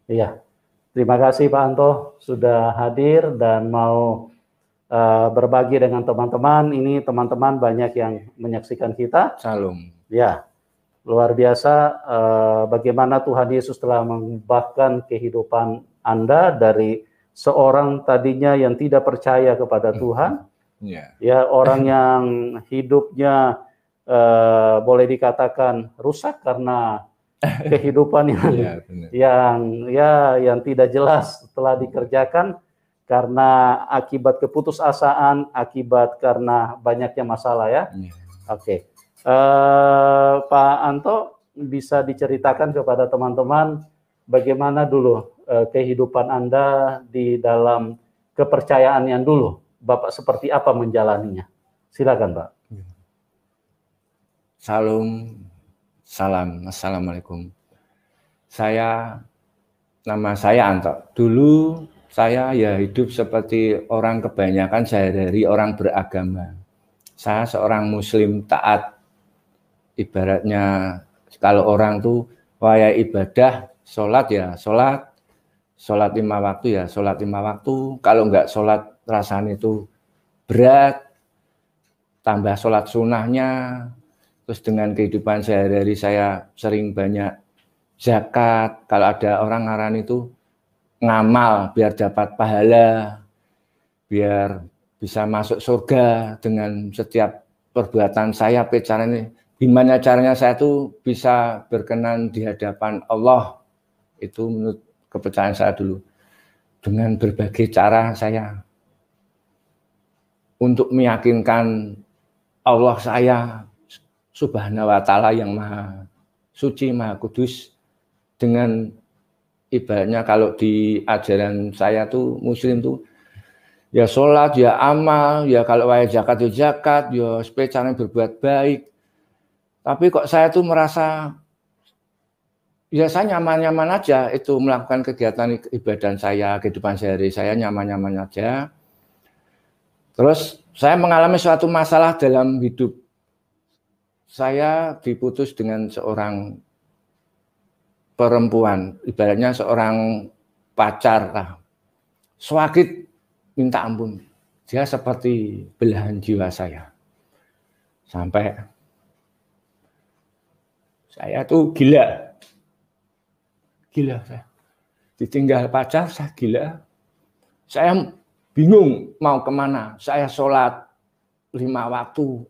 Iya, terima kasih Pak Anto sudah hadir dan mau berbagi dengan teman-teman. Ini teman-teman banyak yang menyaksikan kita. Salam. Ya, luar biasa bagaimana Tuhan Yesus telah mengubahkan kehidupan Anda dari seorang tadinya yang tidak percaya kepada Tuhan, ya orang yang hidupnya boleh dikatakan rusak karena kehidupan yang tidak jelas telah dikerjakan karena akibat keputusasaan, akibat karena banyaknya masalah ya. Oke. Pak Anto bisa diceritakan kepada teman-teman bagaimana dulu kehidupan Anda di dalam kepercayaan yang dulu, Bapak seperti apa menjalaninya? Silakan, Pak. Salam, assalamualaikum. Nama saya Anto. Dulu saya ya hidup seperti orang kebanyakan sehari-hari orang beragama. Saya seorang Muslim taat. Ibaratnya kalau orang tuh waya ibadah, sholat ya sholat 5 waktu ya sholat 5 waktu. Kalau enggak sholat rasanya itu berat, tambah sholat sunnahnya. Terus dengan kehidupan sehari-hari saya sering banyak zakat. Kalau ada orang ngaran itu ngamal biar dapat pahala, biar bisa masuk surga dengan setiap perbuatan saya. Gimana caranya saya tuh bisa berkenan di hadapan Allah. Itu menurut kepercayaan saya dulu. Dengan berbagai cara saya untuk meyakinkan Allah saya Subhanahu wa ta'ala yang maha suci, maha kudus. Dengan ibaratnya kalau di ajaran saya tuh Muslim tuh ya sholat, ya amal, ya kalau wajib zakat ya zakat, ya supaya cara berbuat baik. Tapi kok saya tuh merasa ya saya nyaman-nyaman aja itu melakukan kegiatan ibadah saya, kehidupan sehari saya nyaman-nyaman aja. Terus saya mengalami suatu masalah dalam hidup. Saya diputus dengan seorang perempuan, ibaratnya seorang pacar lah. Sakit minta ampun. Dia seperti belahan jiwa saya. Sampai saya tuh gila saya. Ditinggal pacar saya gila. Saya bingung mau kemana. Saya sholat 5 waktu.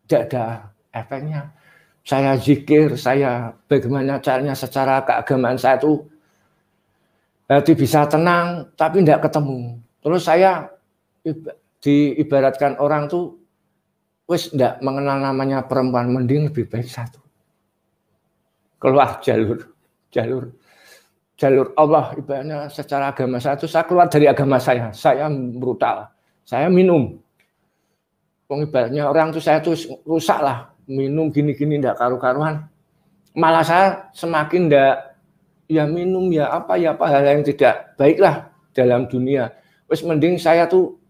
Tidak ada efeknya. Saya zikir, saya bagaimana caranya secara keagamaan saya tuh hati bisa tenang, tapi tidak ketemu. Terus saya diibaratkan orang tuh wis tidak mengenal namanya perempuan, mending lebih baik satu. Keluar jalur Allah, ibaratnya secara agama saya tuh saya keluar dari agama saya brutal, saya minum. Ibaratnya orang tuh saya tuh rusak lah, minum gini-gini tidak karu-karuan. Malah saya semakin tidak ya minum ya apa hal yang tidak baiklah dalam dunia. Wes mending saya tuh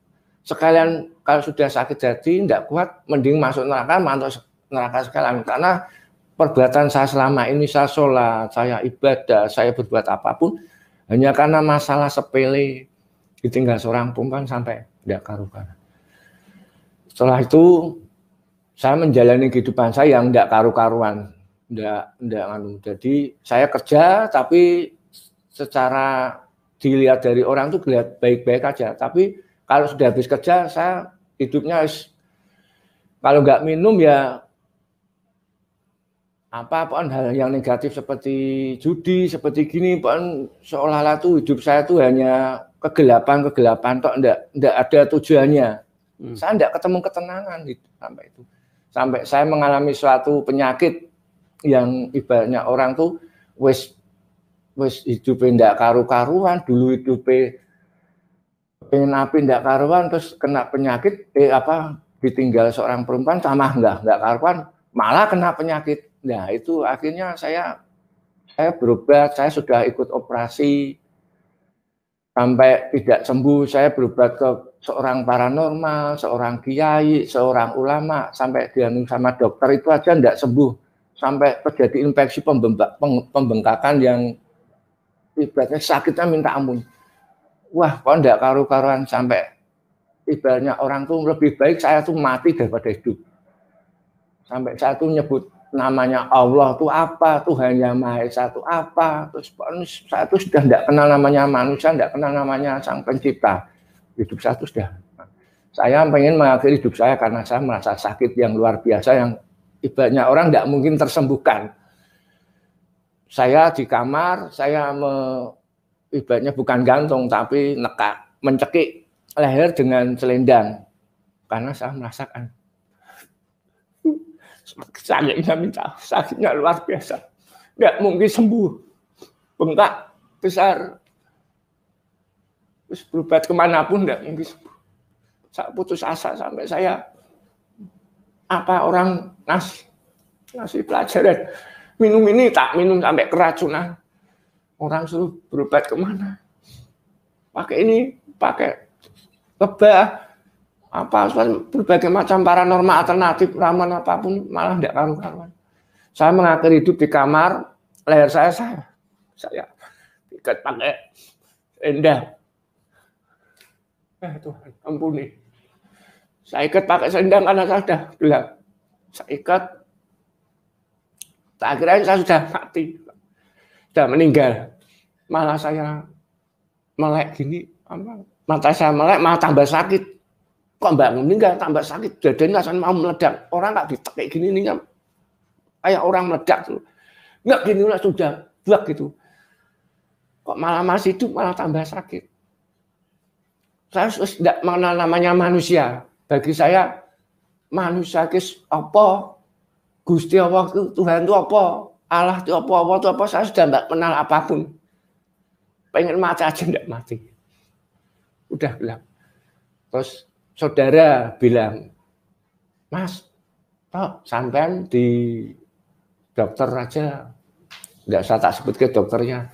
sekalian kalau sudah sakit hati tidak kuat, mending masuk neraka, mantuk neraka sekalian. Karena perbuatan saya selama ini, saya sholat, saya ibadah, saya berbuat apapun hanya karena masalah sepele, ditinggal seorang perempuan sampai tidak karu-karuan. Setelah itu saya menjalani kehidupan saya yang tidak karu-karuan, Jadi saya kerja tapi secara dilihat dari orang tuh dilihat baik-baik aja. Tapi kalau sudah habis kerja saya hidupnya kalau nggak minum ya apa-apaan hal yang negatif seperti judi, seperti gini, seolah-olah tuh hidup saya tuh hanya kegelapan tok, enggak ada tujuannya. Saya enggak ketemu ketenangan gitu sampai saya mengalami suatu penyakit yang ibaratnya orang tuh wis hidupnya enggak karu-karuan, dulu hidupnya pengen api enggak karuan, terus kena penyakit ditinggal seorang perempuan sama enggak karuan, malah kena penyakit. Nah, itu akhirnya saya berobat, saya sudah ikut operasi sampai tidak sembuh. Saya berobat ke seorang paranormal, seorang kiai, seorang ulama, sampai dianu sama dokter itu aja tidak sembuh. Sampai terjadi infeksi pembengkakan yang ibaratnya sakitnya minta ampun. Wah, kok enggak karu-karuan sampai ibaratnya orang tuh lebih baik saya tuh mati daripada hidup. Sampai saya tuh nyebut namanya Allah tuh apa, Tuhan Yang Maha Esa tuh apa. Terus saya tuh sudah enggak kenal namanya manusia, enggak kenal namanya Sang Pencipta. Hidup saya tuh sudah. Saya pengen mengakhiri hidup saya karena saya merasa sakit yang luar biasa yang ibaratnya orang enggak mungkin tersembuhkan. Saya di kamar, saya ibaratnya bukan gantung tapi mencekik leher dengan selendang karena saya merasakan sakitnya luar biasa, nggak mungkin sembuh, bengkak besar, terus berobat kemanapun nggak mungkin sembuh. Saya putus asa sampai saya orang ngasih pelajaran minum ini tak minum sampai keracunan. Orang suruh berobat kemana? Pakai ini, pakai lebah, berbagai macam paranormal alternatif, ramuan apapun, malah tidak karu-karuan. Saya mengakhiri hidup di kamar, leher saya ikat pakai selendang. Tuhan, ampuni. Saya ikat pakai selendang karena saya sudah gelap. Saya ikat, akhirnya saya sudah mati. Sudah meninggal, malah saya melek gini, mata saya melek malah tambah sakit. Kok bangun meninggal tambah sakit, dadanya saya mau meledak. Orang nggak ditek gini nih, kayak orang meledak tuh. Nggak gini lah sudah buak gitu. Kok malah masih hidup malah tambah sakit. Saya tidak mengenal namanya manusia. Bagi saya manusia itu apa? Gusti Allah itu Tuhan itu apa? Allah itu apa, saya sudah tidak kenal apapun. Pengen mati aja tidak mati. Udah bilang. Terus saudara bilang, Mas, sampean di dokter aja. Tidak usah tak sebut ke dokternya.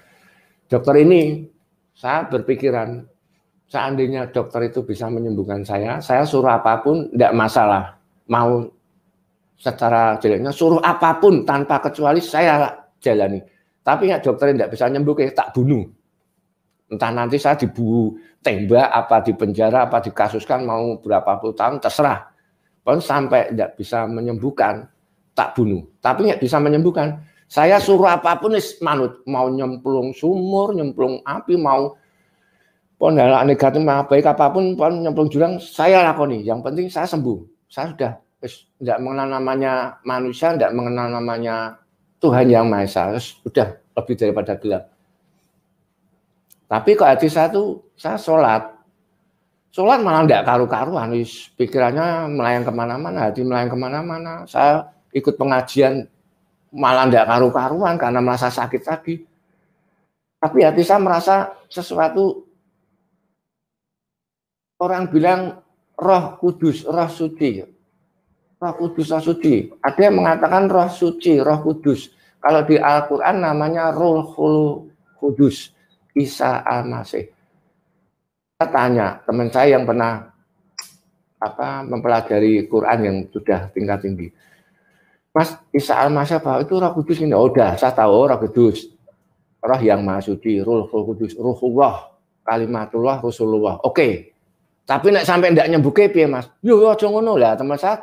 Dokter ini, saya berpikiran, seandainya dokter itu bisa menyembuhkan saya suruh apapun, tidak masalah. Mau secara jeleknya suruh apapun tanpa kecuali saya jalani. Tapi ya dokter tidak bisa nyembuhkan, tak bunuh. Entah nanti saya tembak, apa di penjara, apa dikasuskan mau berapa puluh tahun, terserah. Pun sampai tidak bisa menyembuhkan, tak bunuh. Tapi nggak bisa menyembuhkan. Saya suruh apapun manut, mau nyemplung sumur, nyemplung api, mau pondala negatif, baik apapun, pon nyemplung jurang, saya lakoni. Yang penting saya sembuh. Saya sudah tidak mengenal namanya manusia, tidak mengenal namanya Tuhan Yang Maha Esa, sudah lebih daripada gelap. Tapi kok hati saya tuh, saya sholat malah tidak karu-karuan, pikirannya melayang kemana-mana, hati melayang kemana-mana. Saya ikut pengajian malah tidak karu-karuan karena merasa sakit lagi. Tapi hati saya merasa sesuatu, orang bilang roh kudus, roh suci. Roh Kudus, roh suci. Ada yang mengatakan roh suci, roh kudus. Kalau di Al-Quran namanya Ruhul Kudus, Isa Al-Masih. Saya tanya teman saya yang pernah mempelajari Quran yang sudah tingkat tinggi. Mas, Isa Al-Masih apa itu roh kudus ini? Oh, udah, saya tahu roh kudus. Roh yang maha suci, Ruhul Kudus, Ruhullah, Kalimatullah, Rasulullah. Oke. Tapi nek sampai ndak nyembuke piye, Mas? Yo aja ngono lah, teman saya.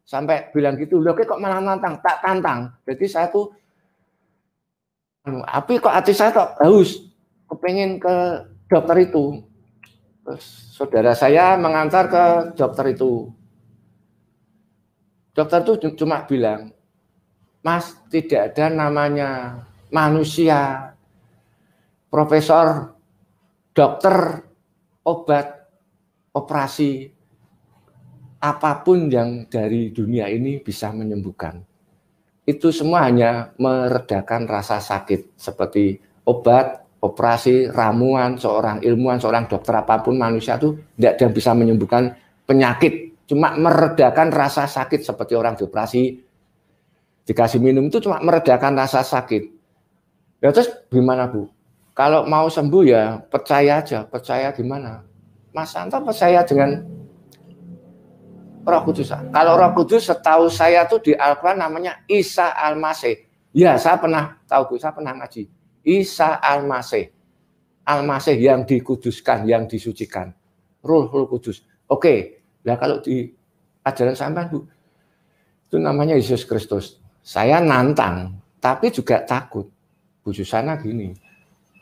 Sampai bilang gitu, loh kok malah nantang, tak tantang. Jadi saya tuh, tapi kok hati saya kok haus, kepengen ke dokter itu. Terus saudara saya mengantar ke dokter itu. Dokter itu cuma bilang, Mas, tidak ada namanya manusia, profesor, dokter, obat, operasi, apapun yang dari dunia ini bisa menyembuhkan. Itu semua hanya meredakan rasa sakit. Seperti obat, operasi, ramuan, seorang ilmuwan, seorang dokter apapun manusia itu tidak ada yang bisa menyembuhkan penyakit. Cuma meredakan rasa sakit seperti orang dioperasi. Dikasih minum itu cuma meredakan rasa sakit. Ya terus gimana Bu? Kalau mau sembuh ya percaya aja. Percaya gimana? Mas Santo percaya dengan Roh Kudus. Kalau Roh Kudus setahu saya tuh di Al-Quran namanya Isa Al-Masih. Ya, saya pernah tahu Bu, saya pernah ngaji. Isa Al-Masih. Al-Masih yang dikuduskan, yang disucikan. Roh Kudus. Oke. Nah kalau di ajaran sampean Bu, itu namanya Yesus Kristus. Saya nantang, tapi juga takut. Bu Susana gini.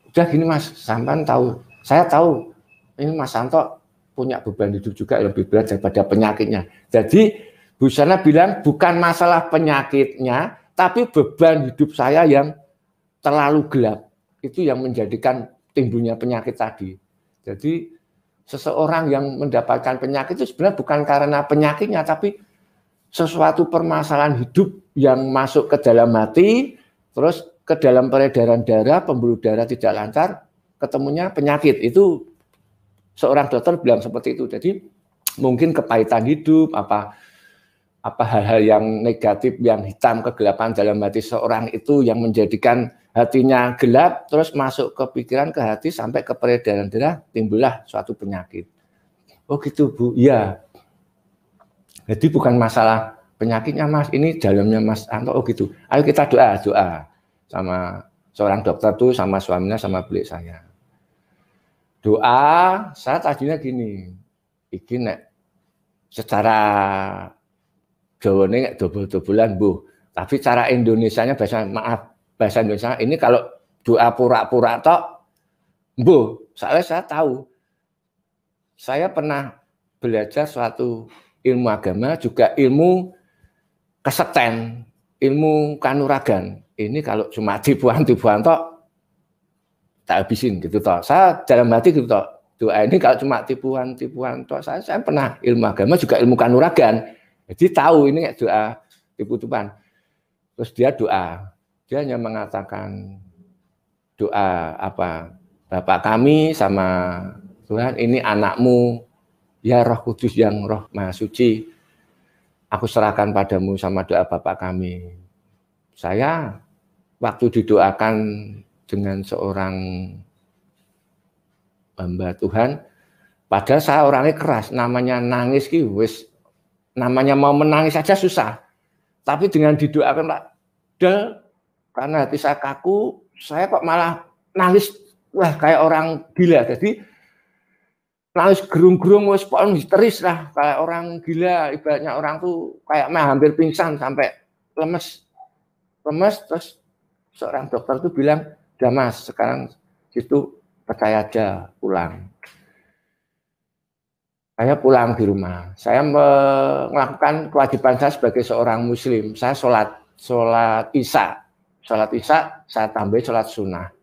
Udah gini Mas, sampean tahu. Saya tahu ini Mas Santo punya beban hidup juga yang lebih berat daripada penyakitnya. Jadi Bu Susana bilang bukan masalah penyakitnya, tapi beban hidup saya yang terlalu gelap. Itu yang menjadikan timbulnya penyakit tadi. Jadi seseorang yang mendapatkan penyakit itu sebenarnya bukan karena penyakitnya, tapi sesuatu permasalahan hidup yang masuk ke dalam hati, terus ke dalam peredaran darah, pembuluh darah tidak lancar, ketemunya penyakit. Itu seorang dokter bilang seperti itu. Jadi mungkin kepahitan hidup, apa hal-hal yang negatif, yang hitam, kegelapan dalam hati seorang itu yang menjadikan hatinya gelap, terus masuk ke pikiran, ke hati, sampai ke peredaran darah, timbullah suatu penyakit. Oh gitu Bu, iya. Jadi bukan masalah penyakitnya Mas, ini dalamnya Mas Anto, oh gitu. Ayo kita doa sama seorang dokter tuh, sama suaminya, sama beliau saya. Doa, saya tadinya gini, iki nek secara Jawa ini double-doublean Bu, tapi cara Indonesianya bahasa Indonesia ini kalau doa pura-pura tok, Bu, saya tahu. Saya pernah belajar suatu ilmu agama, juga ilmu kesekten, ilmu kanuragan. Ini kalau cuma tipuan-tipuan tok, tak habisin gitu toh. Saya dalam hati gitu toh. Doa ini kalau cuma tipuan-tipuan toh, saya pernah ilmu agama juga ilmu kanuragan. Jadi tahu ini doa tipu-tipuan. Terus dia doa. Dia hanya mengatakan doa apa? Bapak kami sama Tuhan, ini anakmu, ya Roh Kudus yang Roh Maha Suci. Aku serahkan padamu sama doa Bapak kami. Saya waktu didoakan dengan seorang hamba Tuhan, padahal saya orangnya keras, namanya nangis ki wis, namanya mau menangis saja susah. Tapi dengan didoakan Pak Del, karena hati saya kaku, saya kok malah nangis, wah kayak orang gila. Jadi nangis gerung-gerung, wis pokoknya histeris lah, kayak orang gila. Ibaratnya orang tuh kayak hampir pingsan sampai lemes. Terus seorang dokter tuh bilang, udah Mas, sekarang situ percaya aja, pulang. Saya pulang di rumah. Saya melakukan kewajiban saya sebagai seorang Muslim. Saya sholat Isya. Sholat Isya, saya tambah sholat sunnah.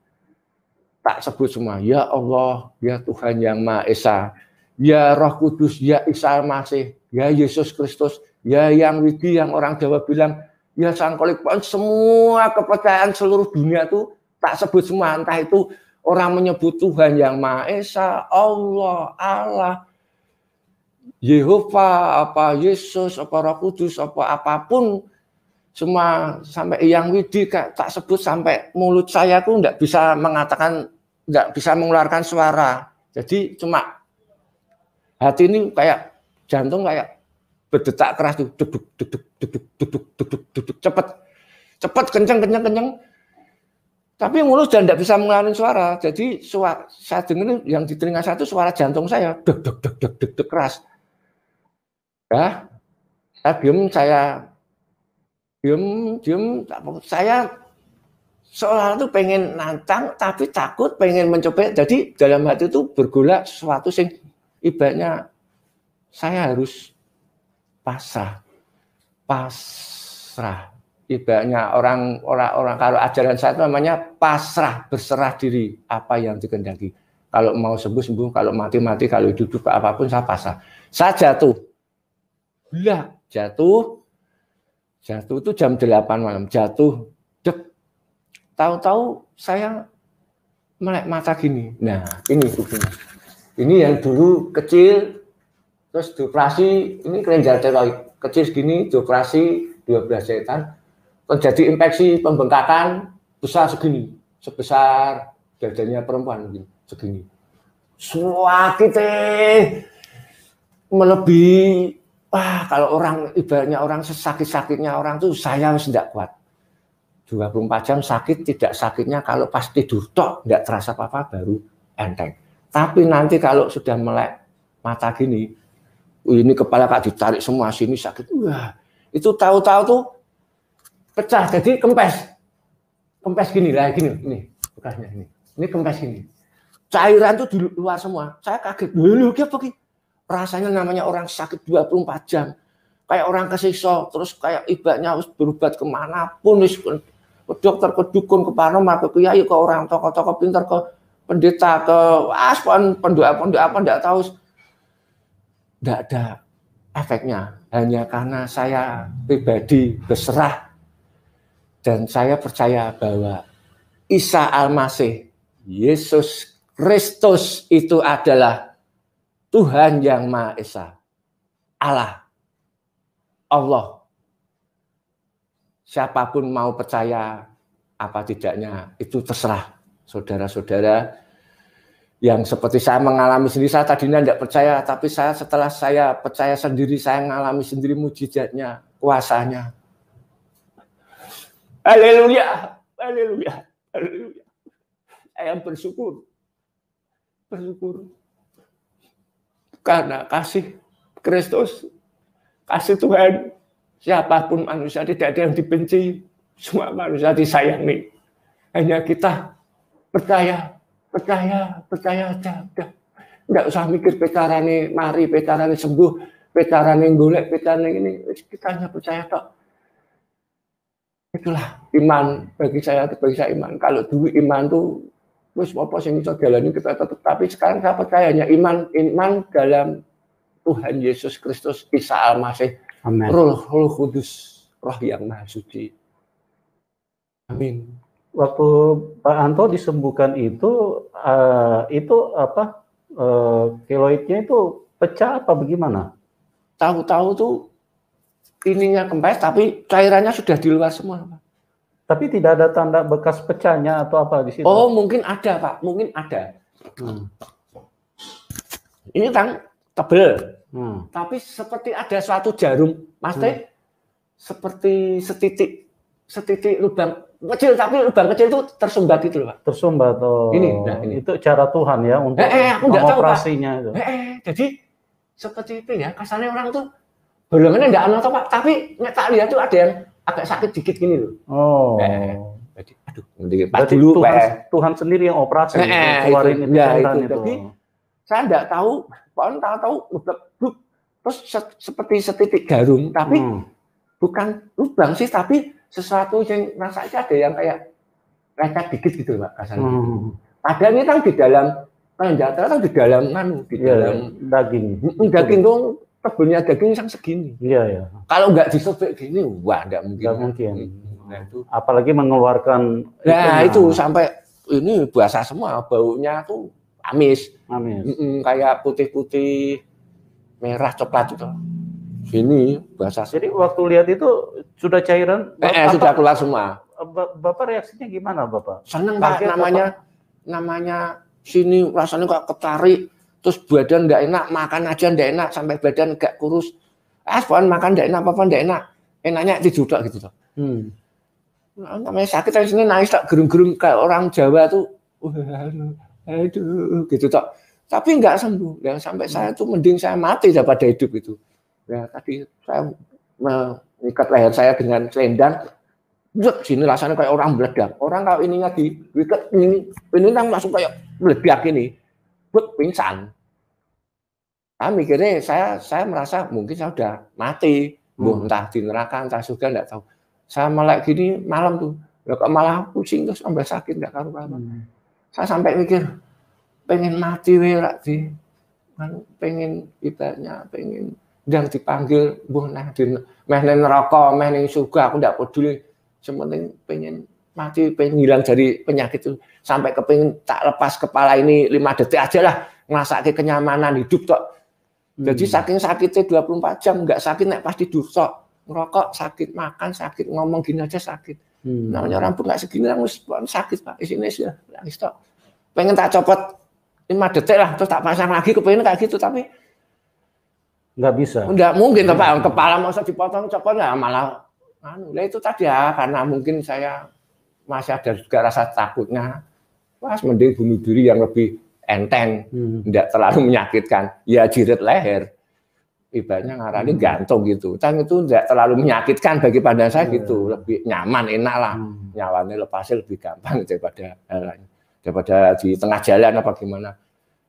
Tak sebut semua, ya Allah, ya Tuhan yang Maha Esa, ya Roh Kudus, ya Isa Al-Masih, ya Yesus Kristus, ya yang widi, yang orang Jawa bilang, ya Sang Kolikpon, semua kepercayaan seluruh dunia itu tak sebut semua. Entah itu orang menyebut Tuhan yang Maha Esa, Allah, Yehova, apa Yesus, apa Roh Kudus, apa apapun, semua sampai yang widi tak sebut, sampai mulut saya tuh enggak bisa mengatakan, enggak bisa mengeluarkan suara. Jadi cuma hati ini kayak jantung kayak berdetak keras tuh, duduk, cepet, kenceng. Tapi mulut dan enggak bisa mengeluarkan suara. Jadi saya dengar yang di telinga saya itu suara jantung saya, deg keras. Ya, saya diam, saya seolah itu pengen nantang, tapi takut, pengen mencoba. Jadi dalam hati itu bergolak sesuatu sing ibaratnya saya harus pasrah. Ibaratnya orang kalau ajaran saya itu namanya pasrah, berserah diri apa yang dikehendaki. Kalau mau sembuh, kalau mati, kalau hidup apapun saya pasrah. Saya jatuh. Jatuh itu jam 8 malam, jatuh, tahu-tahu saya melek mata gini. Nah, ini buktinya. Ini yang dulu kecil, terus dioperasi, ini kelenjar tiroid, kecil segini, dioperasi 12 jahitan, terjadi infeksi pembengkakan besar segini, sebesar dadanya perempuan segini. Sakitnya melebihi. Wah, kalau orang ibaratnya orang sesakit-sakitnya orang tuh saya harus tidak kuat. 24 jam sakit, tidak sakitnya kalau pas tidur tok, tidak terasa apa-apa baru enteng. Tapi nanti kalau sudah melek mata gini, ini kepala kak ditarik semua, sini sakit. Wah, itu tahu-tahu tuh pecah, jadi kempes gini lah, gini, ini bekasnya ini kempes gini. Cairan tuh di luar semua. Saya kaget, loh, apa sih? Rasanya namanya orang sakit 24 jam. Kayak orang kesiksa, terus kayak ibaratnya harus berobat kemanapun, ke dokter, ke dukun, ke paranormal, ke kiai, ke orang tokoh-tokoh pintar, ke pendeta, ke pendoa apa, enggak tahu. Enggak ada efeknya. Hanya karena saya pribadi berserah dan saya percaya bahwa Isa Al-Masih, Yesus Kristus itu adalah Tuhan yang Maha Esa. Allah. Siapapun mau percaya apa tidaknya, itu terserah. Saudara-saudara yang seperti saya mengalami sendiri, saya tadinya tidak percaya, tapi setelah saya percaya sendiri, saya mengalami sendiri mujizatnya, kuasanya. Haleluya, haleluya, haleluya. Saya bersyukur. Karena kasih Kristus, kasih Tuhan, siapapun manusia, tidak ada yang dibenci, semua manusia disayangi. Hanya kita percaya aja. Enggak usah mikir pecarane mari, pecarane sembuh, pecarane golek, pecarane ini. Kita hanya percaya tok. Itulah iman bagi saya iman. Kalau dulu iman tuh wis apa sing iso jalani kita tetap, tapi sekarang saya percayanya iman dalam Tuhan Yesus Kristus Isa Al-Masih, Roh Kudus, Roh yang Maha Suci. Amin. Waktu Pak Anto disembuhkan itu apa keloidnya itu pecah apa bagaimana? Tahu-tahu tuh ininya kempes tapi cairannya sudah di luar semua, Pak. Tapi tidak ada tanda bekas pecahnya atau apa di situ? Oh, mungkin ada, Pak. Mungkin ada. Ini tebel. Tapi seperti ada suatu jarum, Mas Teh. Seperti setitik lubang kecil, tapi lubang kecil itu tersumbat itu, Pak. Tersumbat. Oh. Ini. Itu cara Tuhan ya untuk mengoperasinya itu. Jadi seperti itu ya. Kasarnya orang tuh bolongannya enggak ana, Pak. Tapi tak lihat tuh ada yang agak sakit dikit gini loh. Oh. Jadi aduh, dulu Tuhan sendiri yang operasi keluarin itu. Jadi saya enggak tahu, pohon tahu terus seperti setitik jarum, tapi bukan lubang sih, tapi sesuatu yang rasanya ada yang kayak lecet dikit gitu, Pak, kasarnya. Padahal ini kan di dalam di dalam daging. Daging dong. Tebelnya daging yang segini. Iya. Kalau nggak disobek gini, wah nggak mungkin. Nggak mungkin. Nah, itu. Apalagi mengeluarkan. Itu sampai ini basah semua, baunya tuh amis. Kayak putih-putih, merah, coklat itu. Sini basah. Jadi waktu lihat itu sudah cairan. Sudah keluar semua. Bapak reaksinya gimana, Bapak? Seneng, Pak. Namanya sini rasanya kok ketarik. Terus badan enggak enak, makan aja enggak enak, sampai badan enggak kurus. Pohon makan enggak enak, apa-apa enggak enak. Enaknya tidur tak gitu. Namanya sakit dari sini nangis tak gerung-gerung kayak orang Jawa tuh. Aduh, gitu tak. Tapi enggak sembuh. Dan sampai saya tuh mending saya mati daripada hidup itu. Ya tadi saya mengikat leher saya dengan selendang. Sini rasanya kayak orang meledak. Orang kalau ininya diikat ini langsung kayak meledak ini. Pingsan. Saya mikirnya saya merasa mungkin saya sudah mati, entah di neraka, entah surga, enggak tahu. Saya melek gini malam tuh, kok malah pusing terus sampai sakit enggak karu-karuan. Saya sampai mikir pengen mati pengen ibaratnya pengen yang dipanggil meh ning neraka, meh ning surga, aku enggak peduli. Sementing pengen mati, pengen hilang dari penyakit itu, sampai kepingin tak lepas kepala ini 5 detik aja lah, ngerasake kenyamanan hidup tok. Jadi saking sakitnya 24 jam enggak sakit nek pas tidur tok. Ngerokok sakit, makan sakit, ngomong gini aja sakit. Namanya orang pun enggak segini harus sakit, Pak. Isine sudah nangis tok. Pengen tak copot 5 detik lah terus tak pasang lagi, kepengin kayak gitu tapi enggak bisa. Enggak mungkin toh, Pak. Kepala masa dipotong copot enggak malah itu tadi ya, karena mungkin saya masih ada juga rasa takutnya. Mending bunuh diri yang lebih enteng, tidak terlalu menyakitkan. Ya jirit leher, ibaratnya ngarani gantung gitu. Kan itu tidak terlalu menyakitkan bagi pandangan saya gitu, lebih nyaman, enak lah. Nyawanya lepasnya lebih gampang daripada di tengah jalan apa gimana.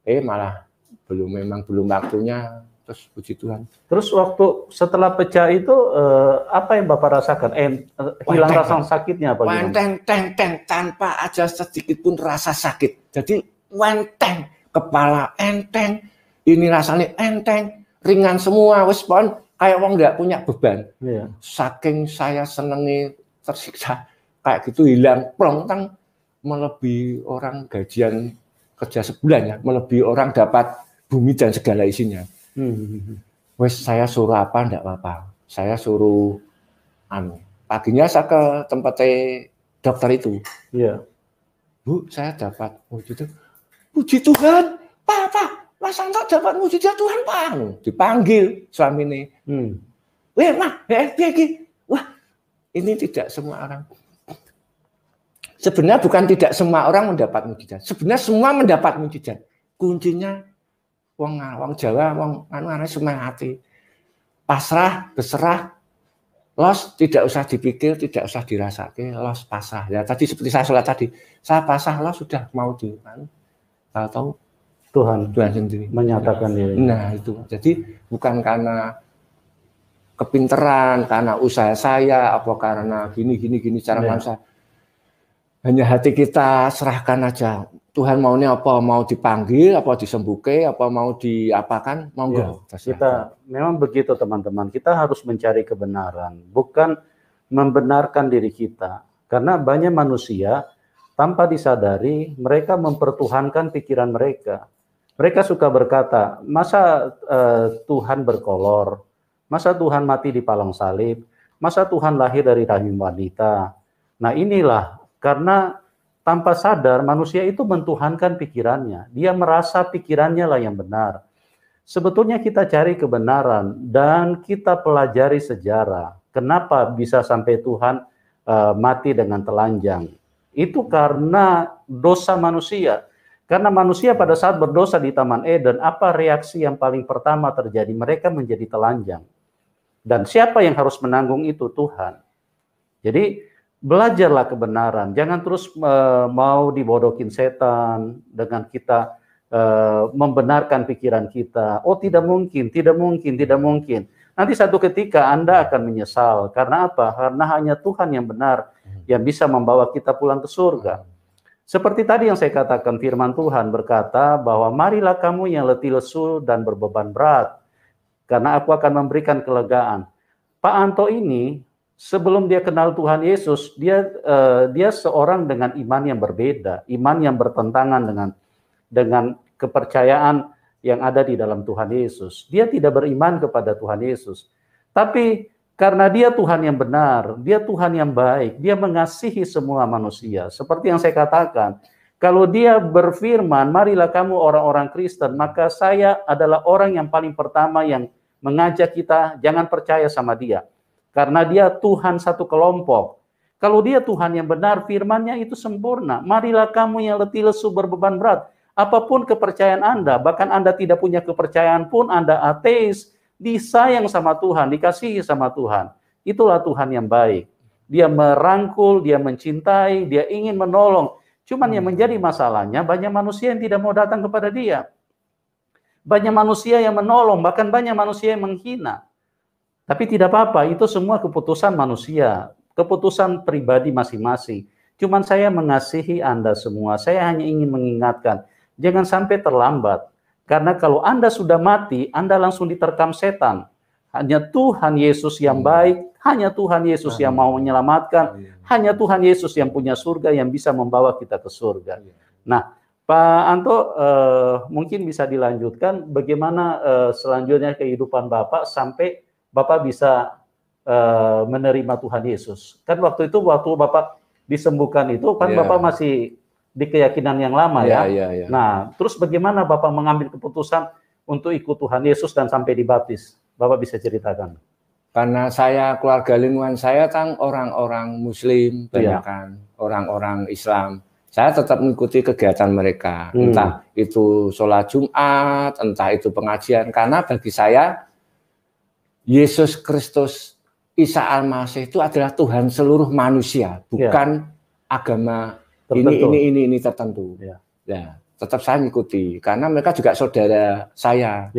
Malah memang belum waktunya. Terus puji Tuhan. Terus waktu setelah pecah itu apa yang Bapak rasakan? Hilang rasa sakitnya apa gimana? Enteng tanpa ada sedikit pun rasa sakit. Jadi enteng, kepala enteng, ini rasanya enteng, ringan semua, wes pon kayak wong nggak punya beban. Iya. Saking saya senengi tersiksa kayak gitu hilang plong-tang, melebihi orang gajian kerja sebulan ya, melebihi orang dapat bumi dan segala isinya. Wes saya suruh apa enggak apa-apa. Saya suruh paginya saya ke tempat dokter itu. Iya. Bu, saya dapat mujizat. Puji Tuhan, Pak, Mas Anto dapat mujizat Tuhan, Pak. Dipanggil suami ini. Mah, wah, ini tidak semua orang. Sebenarnya bukan tidak semua orang mendapat mujizat. Sebenarnya semua mendapat mujizat. Kuncinya wong Jawa, wong anu semangati. Pasrah, berserah, los tidak usah dipikir, tidak usah dirasake, los pasrah. Ya tadi seperti saya sholat tadi, saya pasrah, los sudah mau di tahu Tuhan sendiri menyatakan diri. Nah, itu. Jadi bukan karena kepinteran, karena usaha saya, apa karena gini cara manusia. Hanya hati kita serahkan aja. Tuhan maunya apa? Mau dipanggil, apa disembuhkan, apa mau diapakan? Monggo. Ya, kita memang begitu teman-teman. Kita harus mencari kebenaran, bukan membenarkan diri kita. Karena banyak manusia tanpa disadari mereka mempertuhankan pikiran mereka. Mereka suka berkata, masa Tuhan berkolor, masa Tuhan mati di palang salib, masa Tuhan lahir dari rahim wanita. Nah inilah karena tanpa sadar manusia itu mentuhankan pikirannya. Dia merasa pikirannya lah yang benar. Sebetulnya kita cari kebenaran dan kita pelajari sejarah. Kenapa bisa sampai Tuhan mati dengan telanjang? Itu karena dosa manusia. Karena manusia pada saat berdosa di Taman Eden, apa reaksi yang paling pertama terjadi? Mereka menjadi telanjang. Dan siapa yang harus menanggung itu? Tuhan. Jadi belajarlah kebenaran, jangan terus mau dibodohin setan dengan kita membenarkan pikiran kita. Oh tidak mungkin. Nanti satu ketika Anda akan menyesal. Karena apa? Karena hanya Tuhan yang benar yang bisa membawa kita pulang ke surga. Seperti tadi yang saya katakan, firman Tuhan berkata bahwa marilah kamu yang letih lesu dan berbeban berat, karena aku akan memberikan kelegaan. Pak Anto ini sebelum dia kenal Tuhan Yesus, dia seorang dengan iman yang berbeda, iman yang bertentangan dengan kepercayaan yang ada di dalam Tuhan Yesus. Dia tidak beriman kepada Tuhan Yesus. Tapi karena dia Tuhan yang benar, dia Tuhan yang baik, dia mengasihi semua manusia. Seperti yang saya katakan, kalau dia berfirman, marilah kamu orang-orang Kristen, maka saya adalah orang yang paling pertama yang mengajak kita jangan percaya sama dia. Karena dia Tuhan satu kelompok. Kalau dia Tuhan yang benar, firman-Nya itu sempurna. Marilah kamu yang letih lesu berbeban berat. Apapun kepercayaan Anda, bahkan Anda tidak punya kepercayaan pun, Anda ateis, disayang sama Tuhan, dikasihi sama Tuhan. Itulah Tuhan yang baik. Dia merangkul, dia mencintai, dia ingin menolong. Cuman yang menjadi masalahnya, banyak manusia yang tidak mau datang kepada dia. Banyak manusia yang menolong, bahkan banyak manusia yang menghina. Tapi tidak apa-apa, itu semua keputusan manusia, keputusan pribadi masing-masing. Cuman saya mengasihi Anda semua, saya hanya ingin mengingatkan, jangan sampai terlambat. Karena kalau Anda sudah mati, Anda langsung diterkam setan. Hanya Tuhan Yesus yang baik, hanya Tuhan Yesus yang mau menyelamatkan, hanya Tuhan Yesus yang punya surga, yang bisa membawa kita ke surga. Nah, Pak Anto, mungkin bisa dilanjutkan bagaimana selanjutnya kehidupan Bapak sampai Bapak bisa menerima Tuhan Yesus. Kan waktu itu, waktu Bapak disembuhkan itu, kan Bapak masih di keyakinan yang lama ya. Nah, terus bagaimana Bapak mengambil keputusan untuk ikut Tuhan Yesus dan sampai dibaptis? Bapak bisa ceritakan. Karena saya, keluarga lingkungan saya kan orang-orang Muslim, banyak kan orang-orang Islam. Saya tetap mengikuti kegiatan mereka, entah itu sholat Jumat, entah itu pengajian, karena bagi saya Yesus Kristus Isa Al-Masih itu adalah Tuhan seluruh manusia, bukan agama tertentu. ini tertentu. Ya, tetap saya mengikuti, karena mereka juga saudara saya.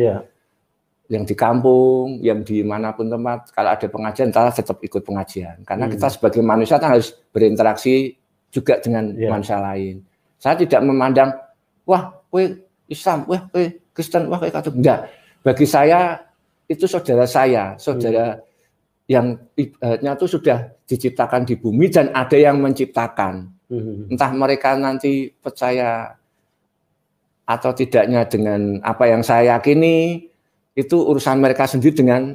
Yang di kampung, yang di manapun tempat, kalau ada pengajian, kita tetap ikut pengajian. Karena kita sebagai manusia kan harus berinteraksi juga dengan manusia lain. Saya tidak memandang, wah, kowe Islam, wah, kowe Kristen, wah, kowe Katolik. Enggak. Bagi saya itu saudara saya, saudara yang ibaratnya itu sudah diciptakan di bumi dan ada yang menciptakan. Entah mereka nanti percaya atau tidaknya dengan apa yang saya yakini, itu urusan mereka sendiri dengan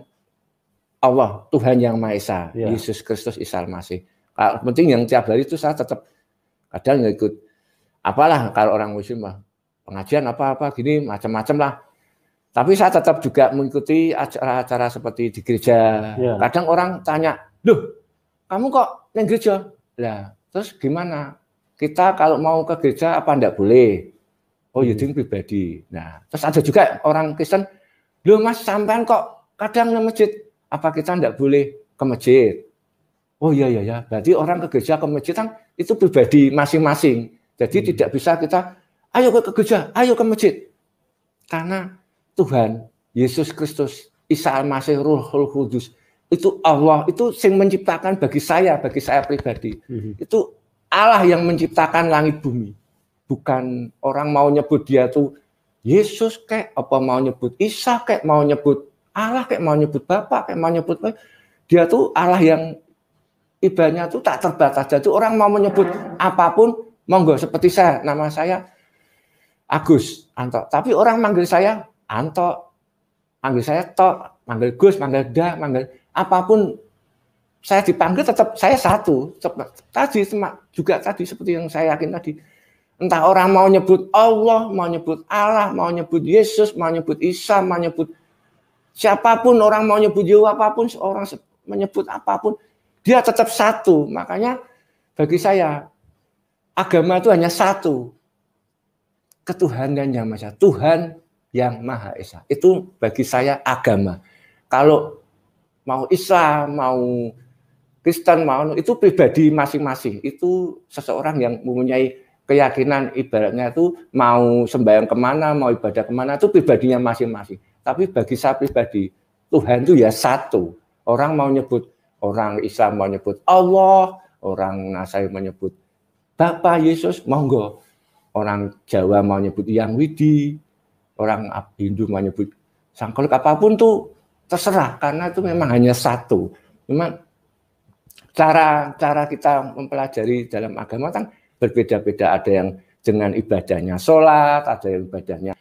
Allah, Tuhan yang Maha Esa, Yesus Kristus Isa Al-Masih. Penting yang tiap hari itu saya tetap kadang ikut, apalah kalau orang Muslim mah pengajian apa-apa gini macam-macam lah. Tapi saya tetap juga mengikuti acara-acara seperti di gereja. Kadang orang tanya, loh, kamu kok yang gereja? Lah, terus gimana? Kita kalau mau ke gereja apa enggak boleh? Oh, ya itu pribadi. Nah, terus ada juga orang Kristen, loh Mas, sampean kok kadang ke masjid? Apa kita enggak boleh ke masjid? Oh iya, berarti orang ke gereja ke masjid kan itu pribadi masing-masing. Jadi tidak bisa kita, ayo ke gereja, ayo ke masjid. Karena Tuhan, Yesus Kristus, Isa Al-Masih, Ruhul Kudus, itu Allah, itu yang menciptakan bagi saya pribadi. Itu Allah yang menciptakan langit bumi. Bukan orang mau nyebut dia tuh Yesus kayak, apa mau nyebut Isa kayak, mau nyebut Allah kayak, mau nyebut Bapa kayak, mau nyebut dia tuh Allah yang ibaratnya tuh tak terbatas. Jadi orang mau menyebut apapun, monggo. Seperti saya, nama saya Agus Anto. Tapi orang manggil saya Anto, manggil saya Tok, manggil Gus, manggil Da, manggil apapun saya dipanggil tetap saya satu. Tadi juga tadi seperti yang saya yakin tadi. Entah orang mau nyebut Allah, mau nyebut Allah, mau nyebut Yesus, mau nyebut Isa, mau nyebut siapapun, orang mau nyebut Yehuwa apapun, orang menyebut apapun, dia tetap satu. Makanya bagi saya agama itu hanya satu. Ketuhanan yang Maha Esa, Tuhan yang Maha Esa. Itu bagi saya agama. Kalau mau Islam, mau Kristen, mau itu pribadi masing-masing. Itu seseorang yang mempunyai keyakinan, ibaratnya itu mau sembahyang kemana, mau ibadah kemana, itu pribadinya masing-masing. Tapi bagi saya pribadi, Tuhan itu ya satu. Orang mau nyebut, orang Islam mau nyebut Allah, orang Nasrani menyebut Bapa Yesus, monggo. Orang Jawa mau nyebut Yang Widi, orang Hindu mau nyebut Sangkolok, apapun tuh terserah, karena itu memang hanya satu. Memang cara kita mempelajari dalam agama kan berbeda-beda. Ada yang dengan ibadahnya sholat, ada yang ibadahnya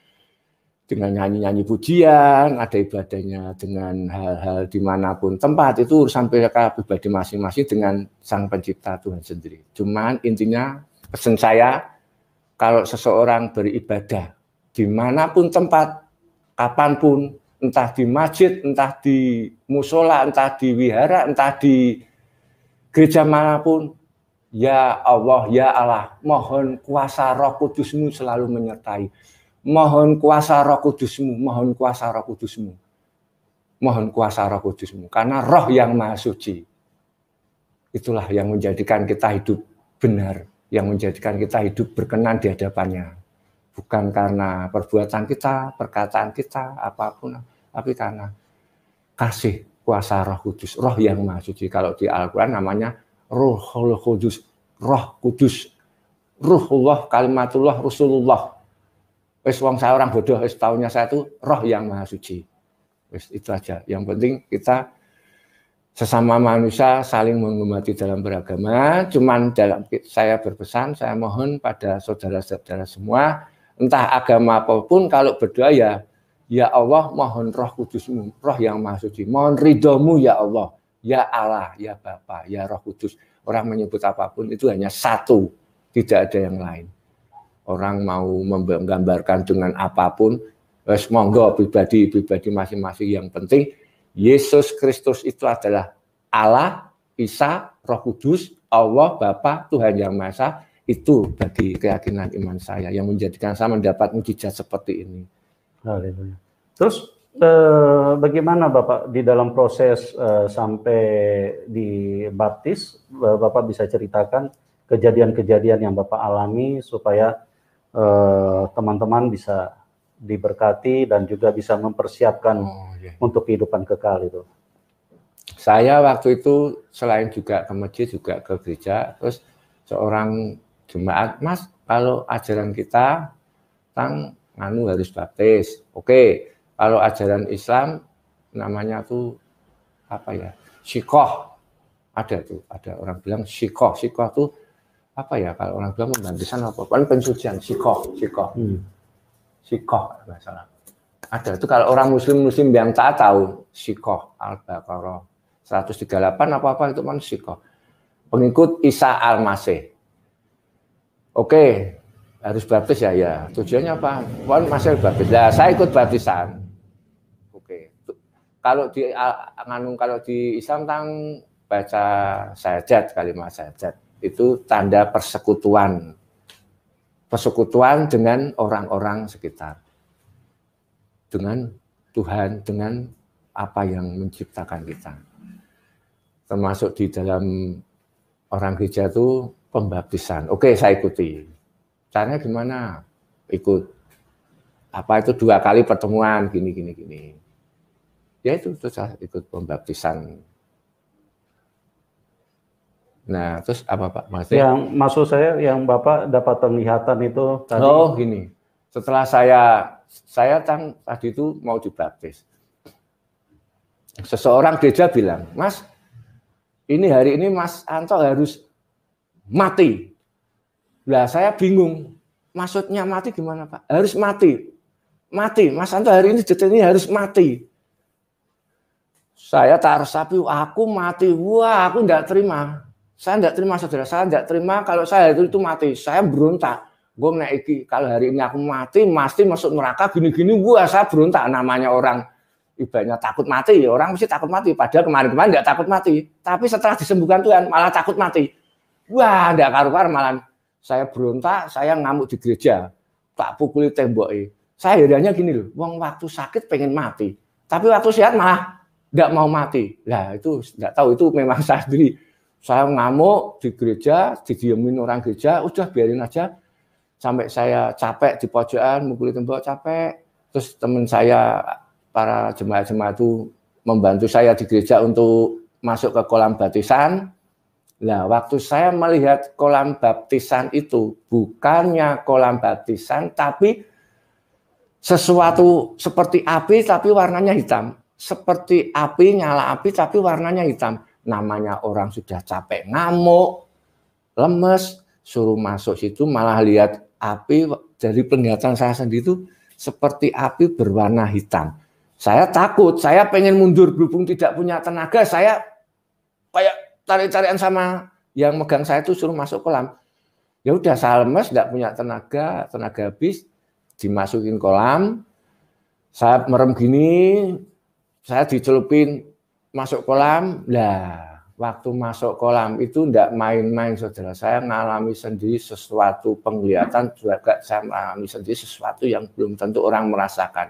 dengan nyanyi-nyanyi pujian, ada ibadahnya dengan hal-hal dimanapun tempat. Itu urusan mereka pribadi masing-masing dengan Sang Pencipta Tuhan sendiri. Cuman intinya pesan saya, kalau seseorang beribadah dimanapun tempat, kapanpun, entah di masjid, entah di musola, entah di wihara, entah di gereja manapun, ya Allah, ya Allah, mohon kuasa Roh Kudus-Mu selalu menyertai. Mohon kuasa Roh Kudus-Mu, mohon kuasa Roh Kudus-Mu. Mohon kuasa Roh Kudus-Mu, karena Roh yang Maha Suci. Itulah yang menjadikan kita hidup benar, yang menjadikan kita hidup berkenan di hadapannya. Bukan karena perbuatan kita, perkataan kita, apapun, tapi karena kasih kuasa Roh Kudus, Roh yang Maha Suci. Kalau di Al-Quran namanya Ruhul Kudus, Roh Kudus, Ruhullah, Kalimatullah, Rasulullah. Wis wong saya orang bodoh, wis taunya saya itu Roh yang Maha Suci. Wis itu aja. Yang penting kita sesama manusia saling menghormati dalam beragama. Cuman dalam saya berpesan, saya mohon pada saudara-saudara semua, entah agama apapun, kalau berdoa ya Allah, mohon Roh Kudus-Mu, Roh yang Maha Suci. Mohon ridho-Mu ya Allah, ya Allah, ya Bapa, ya Roh Kudus. Orang menyebut apapun itu hanya satu, tidak ada yang lain. Orang mau menggambarkan dengan apapun, wes monggo, pribadi masing-masing. Yang penting Yesus Kristus itu adalah Allah, Isa, Roh Kudus, Allah, Bapa, Tuhan yang Maha Esa, Itu bagi keyakinan iman saya yang menjadikan saya mendapat mukjizat seperti ini. Haleluya. Terus bagaimana Bapak di dalam proses sampai dibaptis, Bapak bisa ceritakan kejadian-kejadian yang Bapak alami supaya teman-teman bisa diberkati dan juga bisa mempersiapkan untuk kehidupan kekal itu. Saya waktu itu selain juga ke masjid juga ke gereja, terus seorang jemaat, Mas, kalau ajaran kita tentang nganu harus baptis. Oke, kalau ajaran Islam namanya tuh apa ya? Syikoh. Ada tuh, ada orang bilang syikoh. Syikoh tuh apa ya? Kalau orang bilang pembaptisan apa? Kan pensucian, syikoh. Syikoh, nggak salah. Ada itu kalau orang muslim yang tak tahu syikoh Al-Baqarah 138 apa-apa itu kan syikoh. Pengikut Isa Al-Masih. Oke, harus baptis ya. Tujuannya apa? Wan masih baptis. Nah, saya ikut baptisan. Oke. Kalau di Islam tentang baca syahadat, kalimat syahadat itu tanda persekutuan. Persekutuan dengan orang-orang sekitar. Dengan Tuhan, dengan apa yang menciptakan kita. Termasuk di dalam orang gereja itu pembaptisan. Oke, saya ikuti. Caranya gimana? Ikut. Apa itu 2 kali pertemuan, gini. Ya itu saya ikut pembaptisan. Nah, terus apa Pak? Maksudnya? Yang maksud saya yang Bapak dapat penglihatan itu tadi. Oh, gini. Setelah saya tadi itu mau dibaptis. Seseorang gereja bilang, Mas, hari ini Mas Anto harus mati. Lah saya bingung. Maksudnya mati gimana Pak? Harus mati. Mati. Mas Anto hari ini detik ini harus mati. Saya tak resapi, aku mati. Wah, aku enggak terima. Saya enggak terima saudara. Saya enggak terima kalau saya itu mati. Saya berontak. Gue naiki kalau hari ini aku mati, pasti masuk neraka gini-gini. Wah, saya berontak. Namanya orang ibaratnya takut mati. Orang mesti takut mati. Padahal kemarin-kemarin enggak takut mati. Tapi setelah disembuhkan Tuhan malah takut mati. Wah, enggak karu-karu malah. Saya berontak, saya ngamuk di gereja. Tak pukuli temboknya. Saya herannya gini loh. Wong waktu sakit pengen mati. Tapi waktu sehat malah enggak mau mati. Lah itu enggak tahu itu memang saya sendiri. Saya ngamuk di gereja, didiemin orang gereja, udah biarin aja. Sampai saya capek di pojokan, mukuli tembok capek. Terus teman saya, para jemaat-jemaat itu membantu saya di gereja untuk masuk ke kolam baptisan. Nah, waktu saya melihat kolam baptisan itu, bukannya kolam baptisan, tapi sesuatu seperti api, tapi warnanya hitam. Seperti api, nyala api, tapi warnanya hitam. Namanya orang sudah capek, ngamuk, lemes, suruh masuk situ, malah lihat api. Dari penglihatan saya sendiri itu seperti api berwarna hitam. Saya takut, saya pengen mundur berhubung tidak punya tenaga, saya kayak tarik-tarikan sama yang megang saya itu suruh masuk kolam. Ya udah saya lemes, tidak punya tenaga habis, dimasukin kolam. Saya merem gini, saya dicelupin masuk kolam. Lah, waktu masuk kolam itu tidak main-main saudara. Saya ngalami sendiri sesuatu penglihatan, juga saya mengalami sendiri sesuatu yang belum tentu orang merasakan.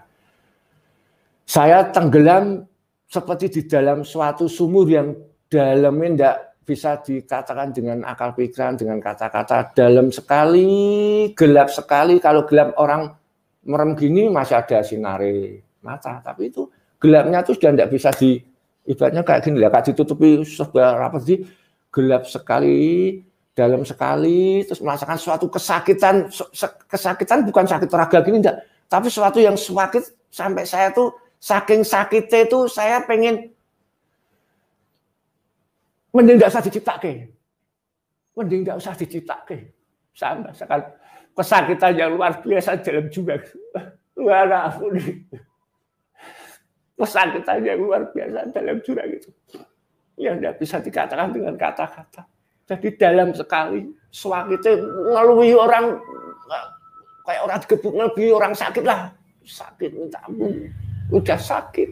Saya tenggelam seperti di dalam suatu sumur yang dalamnya tidak bisa dikatakan dengan akal pikiran, dengan kata-kata. Dalam sekali, gelap sekali. Kalau gelap orang merem gini masih ada sinare mata. Tapi itu gelapnya itu sudah tidak bisa ibaratnya kayak gini lah, kayak ditutupi sebuah rapat sih. Gelap sekali, dalam sekali, terus merasakan suatu kesakitan. Kesakitan bukan sakit raga gini, enggak. Tapi suatu yang sakit sampai saya tuh saking sakitnya itu saya pengen mending enggak usah diciptake. Mending enggak usah diciptake. Saya merasakan kesakitan yang luar biasa dalam juga. Luar ampun. Kesakitan yang luar biasa dalam jurang itu. Yang tidak bisa dikatakan dengan kata-kata. Jadi dalam sekali, sakitnya ngeluhi orang, kayak orang digebuk ngeluhi orang sakit lah. Sakit minta ampun. Udah sakit.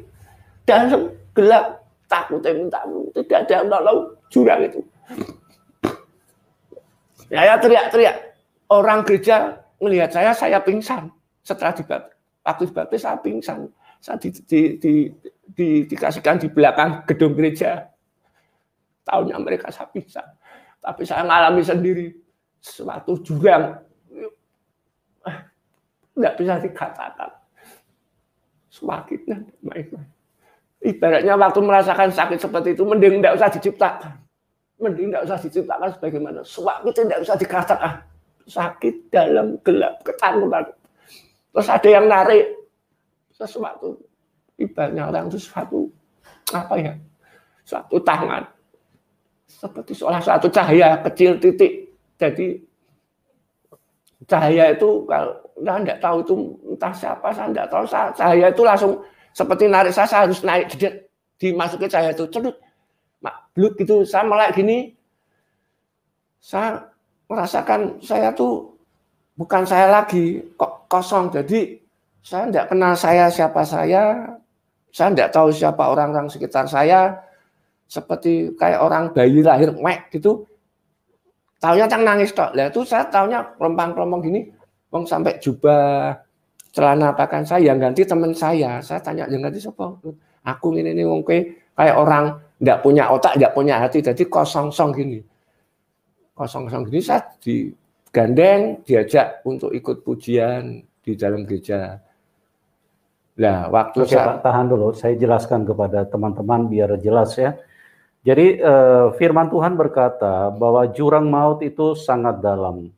Dalam gelap, takutnya minta ampun. Tidak ada yang nolong jurang itu. Saya teriak-teriak. Orang gereja melihat saya pingsan. Setelah waktu dibaptis saya pingsan. Saya dikasihkan di belakang gedung gereja. Tahunya mereka saya pingsan. Tapi saya mengalami sendiri suatu jurang. Tidak bisa dikatakan. Sakitnya main-main. Ibaratnya waktu merasakan sakit seperti itu, mending tidak usah diciptakan. Mending tidak usah diciptakan sebagaimana. Sakit tidak usah dikatakan. Sakit dalam gelap ketakutan. Terus ada yang narik sesuatu. Ibaratnya orang itu suatu apa ya? Suatu tangan. Seperti seolah suatu cahaya kecil titik. Jadi cahaya itu kalau saya tidak tahu itu entah siapa, saya tidak tahu. Cahaya itu langsung seperti narik saya harus naik, dimasuki cahaya itu, cedut, bluk gitu. Saya melek gini, saya merasakan saya tuh bukan saya lagi, kok kosong. Jadi saya tidak kenal siapa saya tidak tahu siapa orang-orang sekitar saya, seperti kayak orang bayi lahir mek gitu. Taunya cang nangis tok. Lah itu saya taunya kelompang-kelompong gini, wong sampai jubah celana pakaian saya yang ganti teman saya. Saya tanya yang ganti siapa? Aku ini wong kayak orang enggak punya otak, enggak punya hati, jadi kosong-kosong gini. Kosong-kosong gini saya digandeng, diajak untuk ikut pujian di dalam gereja. Nah, waktu Pak, tahan dulu, saya jelaskan kepada teman-teman biar jelas ya. Jadi firman Tuhan berkata bahwa jurang maut itu sangat dalam.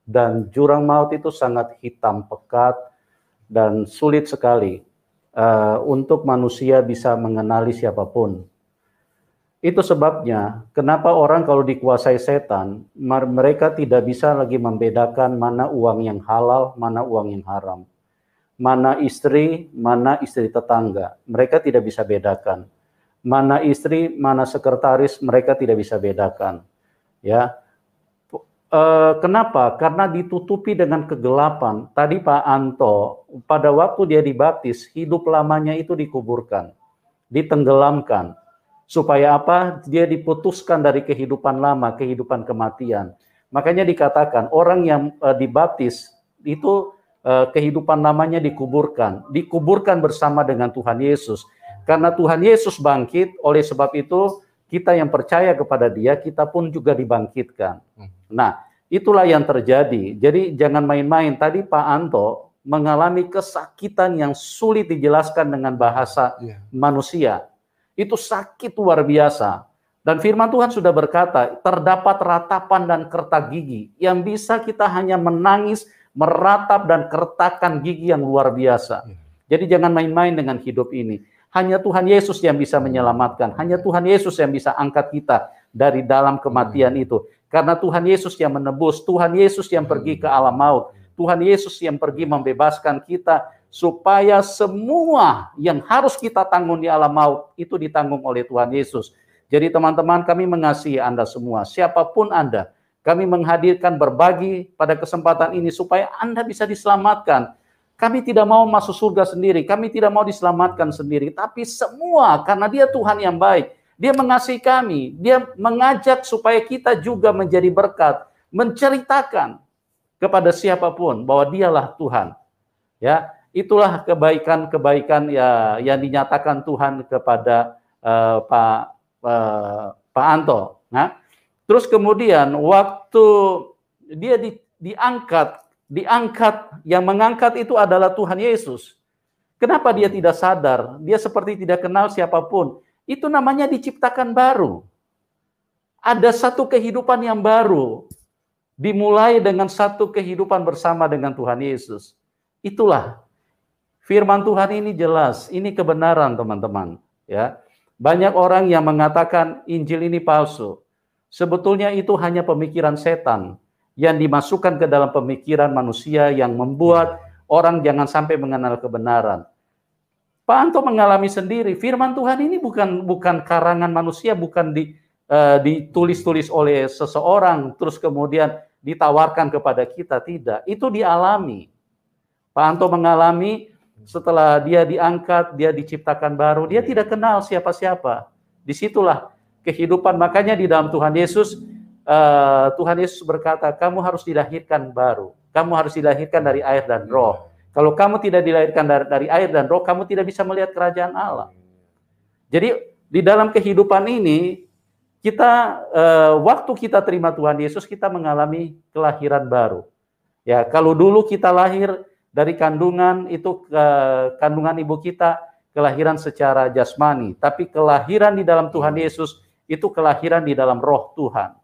Dan jurang maut itu sangat hitam, pekat, dan sulit sekali untuk manusia bisa mengenali siapapun. Itu sebabnya kenapa orang kalau dikuasai setan, mereka tidak bisa lagi membedakan mana uang yang halal, mana uang yang haram. Mana istri tetangga. Mereka tidak bisa bedakan. Mana istri, mana sekretaris, mereka tidak bisa bedakan. Ya. Kenapa? Karena ditutupi dengan kegelapan. Tadi Pak Anto, pada waktu dia dibaptis, hidup lamanya itu dikuburkan, ditenggelamkan. Supaya apa? Dia diputuskan dari kehidupan lama, kehidupan kematian. Makanya dikatakan orang yang dibaptis itu kehidupan lamanya dikuburkan bersama dengan Tuhan Yesus. Karena Tuhan Yesus bangkit, oleh sebab itu kita yang percaya kepada Dia, kita pun juga dibangkitkan. Nah, itulah yang terjadi. Jadi jangan main-main. Tadi Pak Anto mengalami kesakitan yang sulit dijelaskan dengan bahasa manusia. Itu sakit luar biasa. Dan firman Tuhan sudah berkata, terdapat ratapan dan kertak gigi yang bisa kita hanya menangis, meratap dan kertakan gigi yang luar biasa. Jadi jangan main-main dengan hidup ini. Hanya Tuhan Yesus yang bisa menyelamatkan. Hanya Tuhan Yesus yang bisa angkat kita dari dalam kematian itu. Karena Tuhan Yesus yang menebus, Tuhan Yesus yang pergi ke alam maut, Tuhan Yesus yang pergi membebaskan kita, supaya semua yang harus kita tanggung di alam maut, itu ditanggung oleh Tuhan Yesus. Jadi teman-teman, kami mengasihi Anda semua, siapapun Anda. Kami menghadirkan berbagi pada kesempatan ini, supaya Anda bisa diselamatkan. Kami tidak mau masuk surga sendiri, kami tidak mau diselamatkan sendiri, tapi semua karena Dia Tuhan yang baik. Dia mengasihi kami, Dia mengajak supaya kita juga menjadi berkat, menceritakan kepada siapapun bahwa Dialah Tuhan. Ya, itulah kebaikan-kebaikan ya yang dinyatakan Tuhan kepada Pak Anto. Nah, terus kemudian waktu dia diangkat, yang mengangkat itu adalah Tuhan Yesus. Kenapa dia tidak sadar? Dia seperti tidak kenal siapapun. Itu namanya diciptakan baru. Ada satu kehidupan yang baru. Dimulai dengan satu kehidupan bersama dengan Tuhan Yesus. Itulah firman Tuhan ini jelas. Ini kebenaran teman-teman. Ya, banyak orang yang mengatakan Injil ini palsu. Sebetulnya itu hanya pemikiran setan yang dimasukkan ke dalam pemikiran manusia yang membuat orang jangan sampai mengenal kebenaran. Pak Anto mengalami sendiri, firman Tuhan ini bukan karangan manusia, bukan ditulis-tulis oleh seseorang, terus kemudian ditawarkan kepada kita, tidak. Itu dialami. Pak Anto mengalami setelah dia diangkat, dia diciptakan baru, dia tidak kenal siapa-siapa. Disitulah kehidupan, makanya di dalam Tuhan Yesus, Tuhan Yesus berkata, kamu harus dilahirkan baru. Kamu harus dilahirkan dari air dan roh. Kalau kamu tidak dilahirkan dari air dan roh, kamu tidak bisa melihat kerajaan Allah. Jadi di dalam kehidupan ini, kita waktu kita terima Tuhan Yesus, kita mengalami kelahiran baru. Ya, kalau dulu kita lahir dari kandungan itu, kandungan ibu kita, kelahiran secara jasmani, tapi kelahiran di dalam Tuhan Yesus itu kelahiran di dalam roh Tuhan.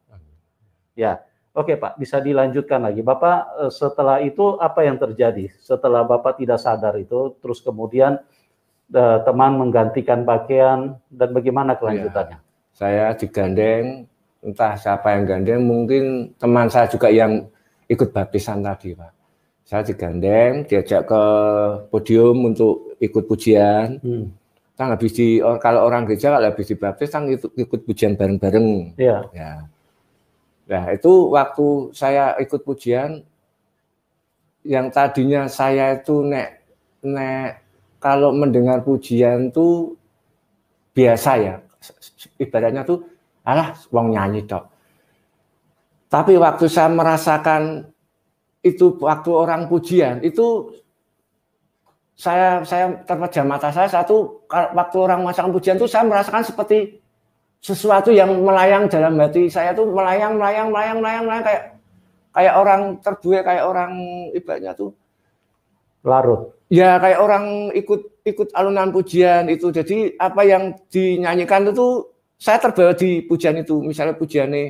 Ya, oke Pak, bisa dilanjutkan lagi. Bapak setelah itu apa yang terjadi? Setelah Bapak tidak sadar itu, terus kemudian teman menggantikan pakaian dan bagaimana kelanjutannya? Ya, saya digandeng, entah siapa yang gandeng, mungkin teman saya juga yang ikut baptisan tadi Pak. Saya digandeng, diajak ke podium untuk ikut pujian. Kan habis kalau orang gereja kalau habis dibaptis kan ikut pujian bareng-bareng. Iya. Ya. Nah, itu waktu saya ikut pujian, yang tadinya saya itu nek kalau mendengar pujian tuh biasa ya. Ibaratnya tuh alah wong nyanyi tok. Tapi waktu saya merasakan itu waktu orang pujian itu saya terpejam mata saya satu waktu orang merasakan pujian itu saya merasakan seperti sesuatu yang melayang dalam hati saya tuh melayang kayak orang terbuai, kayak orang ibaratnya tuh larut. Ya kayak orang ikut alunan pujian itu. Jadi apa yang dinyanyikan itu saya terbawa di pujian itu. Misalnya pujiannya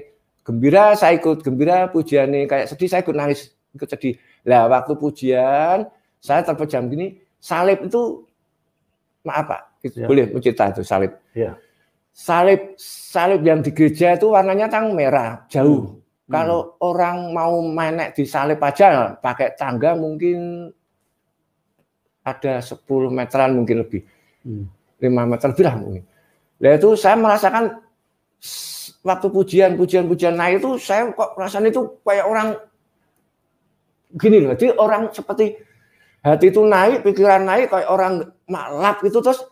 gembira saya ikut gembira, pujiannya kayak sedih saya ikut nangis, ikut sedih. Lah waktu pujian saya terpejam gini, salib itu maaf Pak, itu boleh mencerita itu salib. Ya. Salib yang di gereja itu warnanya tang merah, jauh. Kalau orang mau menek di salib aja pakai tangga mungkin ada 10 meteran mungkin lebih. 5 meter lebih lah mungkin. Nah itu saya merasakan waktu pujian naik itu saya kok rasanya itu kayak orang gini loh. Jadi orang seperti hati itu naik, pikiran naik kayak orang malap itu, terus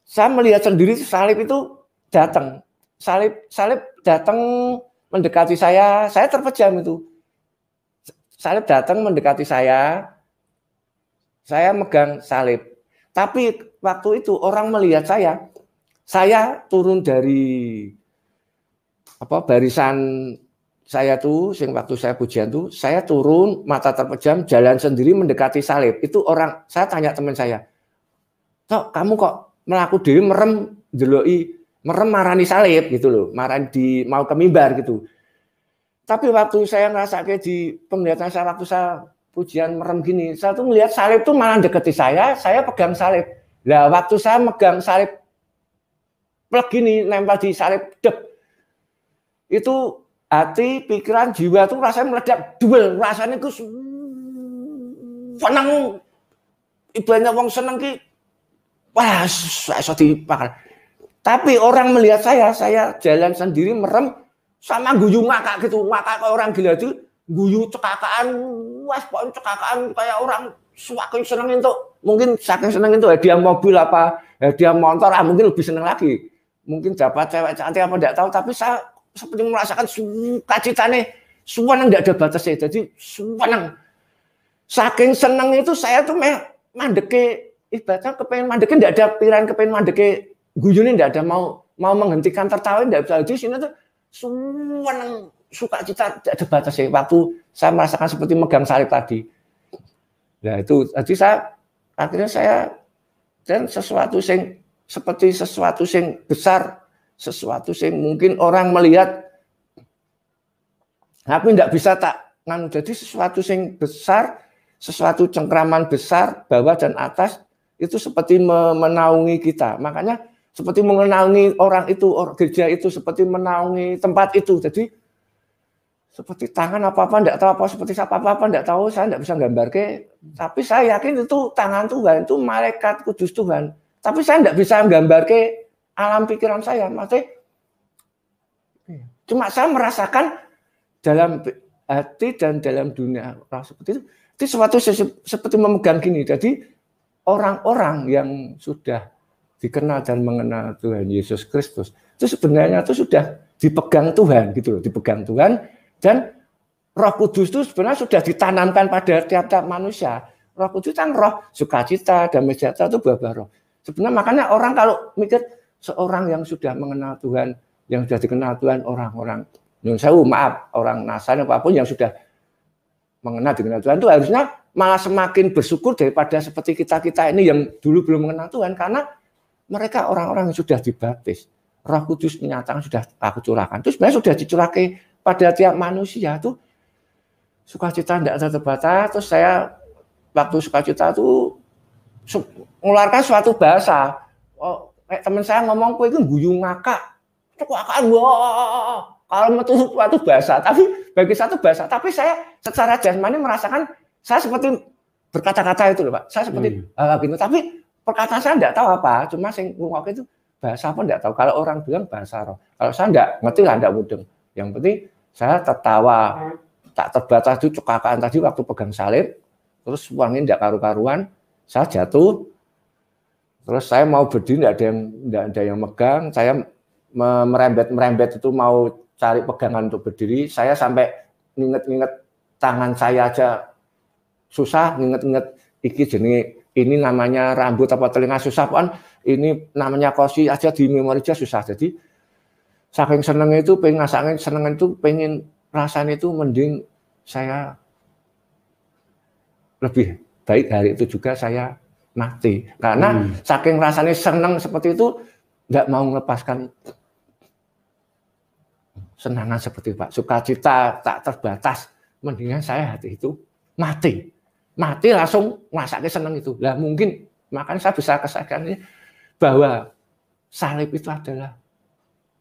saya melihat sendiri salib itu datang. Salib datang mendekati saya terpejam itu. Salib datang mendekati saya megang salib. Tapi waktu itu orang melihat saya turun dari barisan saya tuh, waktu saya pujian tuh, saya turun, mata terpejam, jalan sendiri mendekati salib. Itu orang, saya tanya teman saya, "Tok, kamu kok melaku dewi merem marani salib gitu loh, marani mau ke mimbar gitu." Tapi waktu saya ngerasa kayak di penglihatan saya waktu saya pujian merem gini, saya tuh melihat salib tuh malah deketi saya pegang salib. Lah waktu saya megang salib plek gini, nempel di salib dep, itu hati, pikiran, jiwa tuh rasanya meledak duel, rasanya ku seneng, ibaratnya wong seneng ki, wah saya dipakal. Tapi orang melihat saya jalan sendiri merem, sama guyu ngakak gitu, ngakak kayak orang gila itu, guyu cekakaan, kayak orang saking seneng itu, mungkin saking seneng itu hadiah mobil apa, hadiah motor, mungkin lebih seneng lagi, mungkin dapat cewek cantik apa enggak tahu, tapi saya seperti merasakan sukacitanya, seneng enggak ada batasnya, jadi seneng. Saking seneng itu saya tuh mandeke, ibaratnya kepengen mandeke, enggak ada pikiran kepengen mandeke, guyune enggak ada mau menghentikan tertawa, enggak bisa. Di sini tuh seneng, sukacita enggak ada batasnya. Waktu saya merasakan seperti megang salib tadi. Nah itu, jadi akhirnya saya dan sesuatu sing besar, sesuatu sing mungkin orang melihat, tapi enggak bisa tak nganu. Jadi sesuatu sing besar, sesuatu cengkraman besar, bawah dan atas itu seperti menaungi kita. Makanya seperti menaungi orang itu, gereja itu seperti menaungi tempat itu. Jadi seperti tangan apa-apa enggak tahu, apa seperti apa-apa enggak tahu, saya enggak bisa gambarke, tapi saya yakin itu tangan Tuhan, itu malaikat kudus Tuhan. Tapi saya enggak bisa gambarke alam pikiran saya, maksudnya cuma saya merasakan dalam hati dan dalam dunia seperti itu. Itu sesuatu seperti memegang gini. Jadi orang-orang yang sudah dikenal dan mengenal Tuhan Yesus Kristus itu sebenarnya itu sudah dipegang Tuhan gitu loh, dipegang Tuhan. Dan Roh Kudus itu sebenarnya sudah ditanamkan pada tiap-tiap manusia. Roh Kudus kan roh sukacita, damai sejahtera itu buah roh. Sebenarnya makanya orang kalau mikir seorang yang sudah mengenal Tuhan, yang sudah dikenal Tuhan, orang-orang yang orang Nasrani apapun yang sudah dikenal Tuhan itu harusnya malah semakin bersyukur daripada seperti kita ini yang dulu belum mengenal Tuhan, karena mereka orang-orang yang sudah dibaptis. Roh Kudus menyatakan sudah aku curahkan. Itu sebenarnya sudah dicurahkan pada tiap manusia tuh. Sukacita tidak terbatas. Terus saya waktu sukacita itu mengeluarkan suatu bahasa. Kayak teman saya ngomong, "Kowe itu guyu ngakak." Cekakan, wah, kalau itu suatu bahasa, tapi bagi satu bahasa, tapi saya secara jasmani merasakan saya seperti berkata-kata itu loh Pak, saya seperti gitu, tapi perkataan saya tidak tahu apa, cuma sing ngomong itu bahasa apa tidak tahu. Kalau orang bilang bahasa roh, kalau saya tidak ngerti lah, tidak mudeng. Yang penting saya tertawa, tak terbatas itu cekakaan tadi waktu pegang salib, terus uangnya tidak karu-karuan, saya jatuh, terus saya mau berdiri, tidak ada yang megang, saya merembet itu mau cari pegangan untuk berdiri, saya sampai nginget tangan saya aja susah, nginget iki jenenge ini namanya rambut apa telinga susah kan, ini namanya kosi aja di memori aja susah. Jadi saking senengnya itu pengen rasanya itu mending saya lebih baik hari itu juga saya mati, karena saking rasanya seneng seperti itu tidak mau melepaskan senangan seperti Pak, sukacita tak terbatas, mendingan saya hati itu mati langsung masaknya senang itu. Lah mungkin makanya saya bisa kesaksian ini bahwa salib itu adalah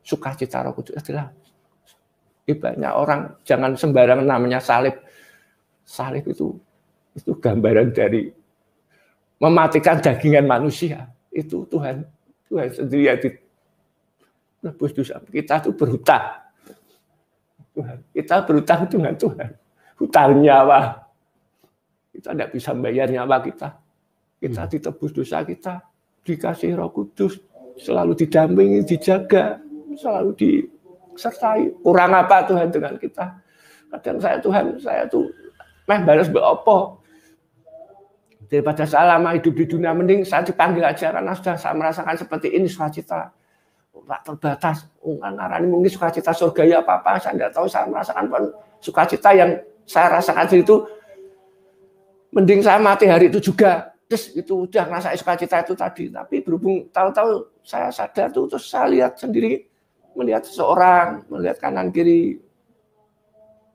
sukacita Roh Kudus, adalah ibaratnya orang jangan sembarangan namanya salib itu gambaran dari mematikan dagingan manusia. Itu Tuhan sendiri yang ditebus dosa kita, itu berhutang. Tuhan. Kita berhutang dengan Tuhan. Hutang nyawa. Kita tidak bisa membayar nyawa kita. Kita ditebus dosa kita. Dikasih Roh Kudus. Selalu didampingi, dijaga. Selalu disertai. Kurang apa Tuhan dengan kita? Kadang saya tuh balas beropo. Daripada saya lama hidup di dunia, mending saya dipanggil aja. Karena sudah saya merasakan seperti ini sukacita. Tak terbatas, ngarani mungkin sukacita surga ya apa-apa, saya tidak tahu, saya merasakan sukacita yang saya rasakan itu, mending saya mati hari itu juga, terus itu udah ngerasain sukacita itu tadi, tapi berhubung tahu-tahu saya sadar tuh, terus saya lihat sendiri, melihat seseorang, melihat kanan kiri,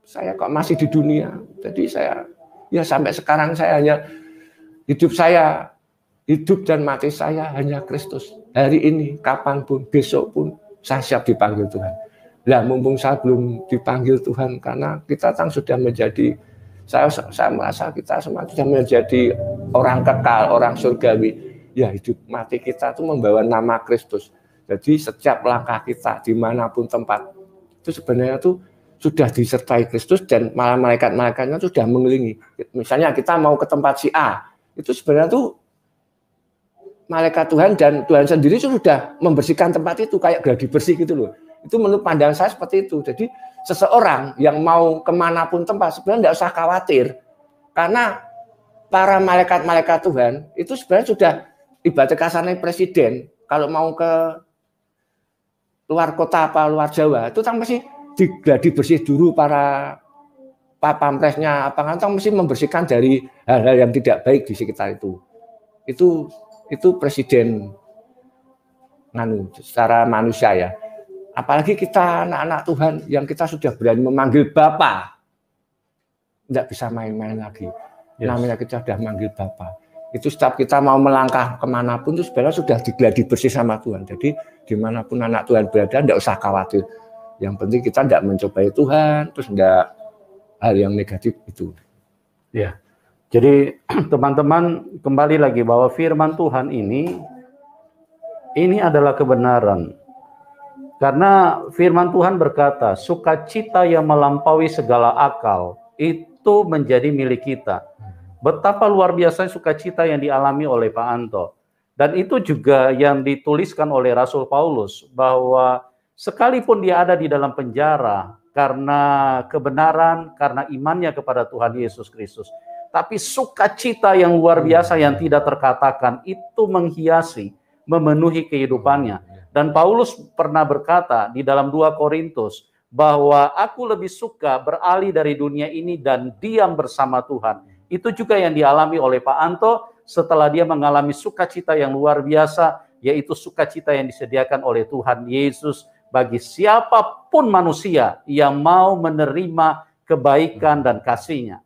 saya kok masih di dunia, jadi saya, ya sampai sekarang saya hanya, hidup dan mati saya hanya Kristus. Hari ini, kapanpun, besok pun, saya siap dipanggil Tuhan. Lah, mumpung saya belum dipanggil Tuhan, karena kita sudah menjadi, saya merasa kita semua sudah menjadi orang kekal, orang surgawi. Ya, hidup mati kita itu membawa nama Kristus. Jadi, setiap langkah kita, dimanapun tempat, itu sebenarnya itu sudah disertai Kristus, dan malah malaikat-malaikatnya sudah mengelilingi. Misalnya kita mau ke tempat si A, itu sebenarnya itu malaikat Tuhan dan Tuhan sendiri sudah membersihkan tempat itu kayak gladi bersih gitu loh. Itu menurut pandangan saya seperti itu. Jadi seseorang yang mau kemanapun tempat sebenarnya tidak usah khawatir, karena para malaikat-malaikat Tuhan itu sebenarnya sudah ibaratnya kasarnya presiden kalau mau ke luar kota apa luar Jawa itu kan mesti digladi bersih dulu para pampresnya apa kan mesti membersihkan dari hal-hal yang tidak baik di sekitar itu. Itu presiden secara manusia ya. Apalagi kita anak-anak Tuhan yang kita sudah berani memanggil Bapa. Tidak bisa main-main lagi. Yes. Namanya kita sudah manggil Bapa. Itu setiap kita mau melangkah kemanapun itu sebenarnya sudah digladi bersih sama Tuhan. Jadi dimanapun anak Tuhan berada tidak usah khawatir. Yang penting kita tidak mencobai Tuhan, terus tidak hal yang negatif itu. Ya. Jadi teman-teman kembali lagi bahwa firman Tuhan ini adalah kebenaran. Karena firman Tuhan berkata, sukacita yang melampaui segala akal itu menjadi milik kita. Betapa luar biasa sukacita yang dialami oleh Pak Anto. Dan itu juga yang dituliskan oleh Rasul Paulus bahwa sekalipun dia ada di dalam penjara karena kebenaran, karena imannya kepada Tuhan Yesus Kristus, tapi sukacita yang luar biasa yang tidak terkatakan itu menghiasi, memenuhi kehidupannya. Dan Paulus pernah berkata di dalam 2 Korintus bahwa aku lebih suka beralih dari dunia ini dan diam bersama Tuhan. Itu juga yang dialami oleh Pak Anto setelah dia mengalami sukacita yang luar biasa, yaitu sukacita yang disediakan oleh Tuhan Yesus bagi siapapun manusia yang mau menerima kebaikan dan kasih-Nya.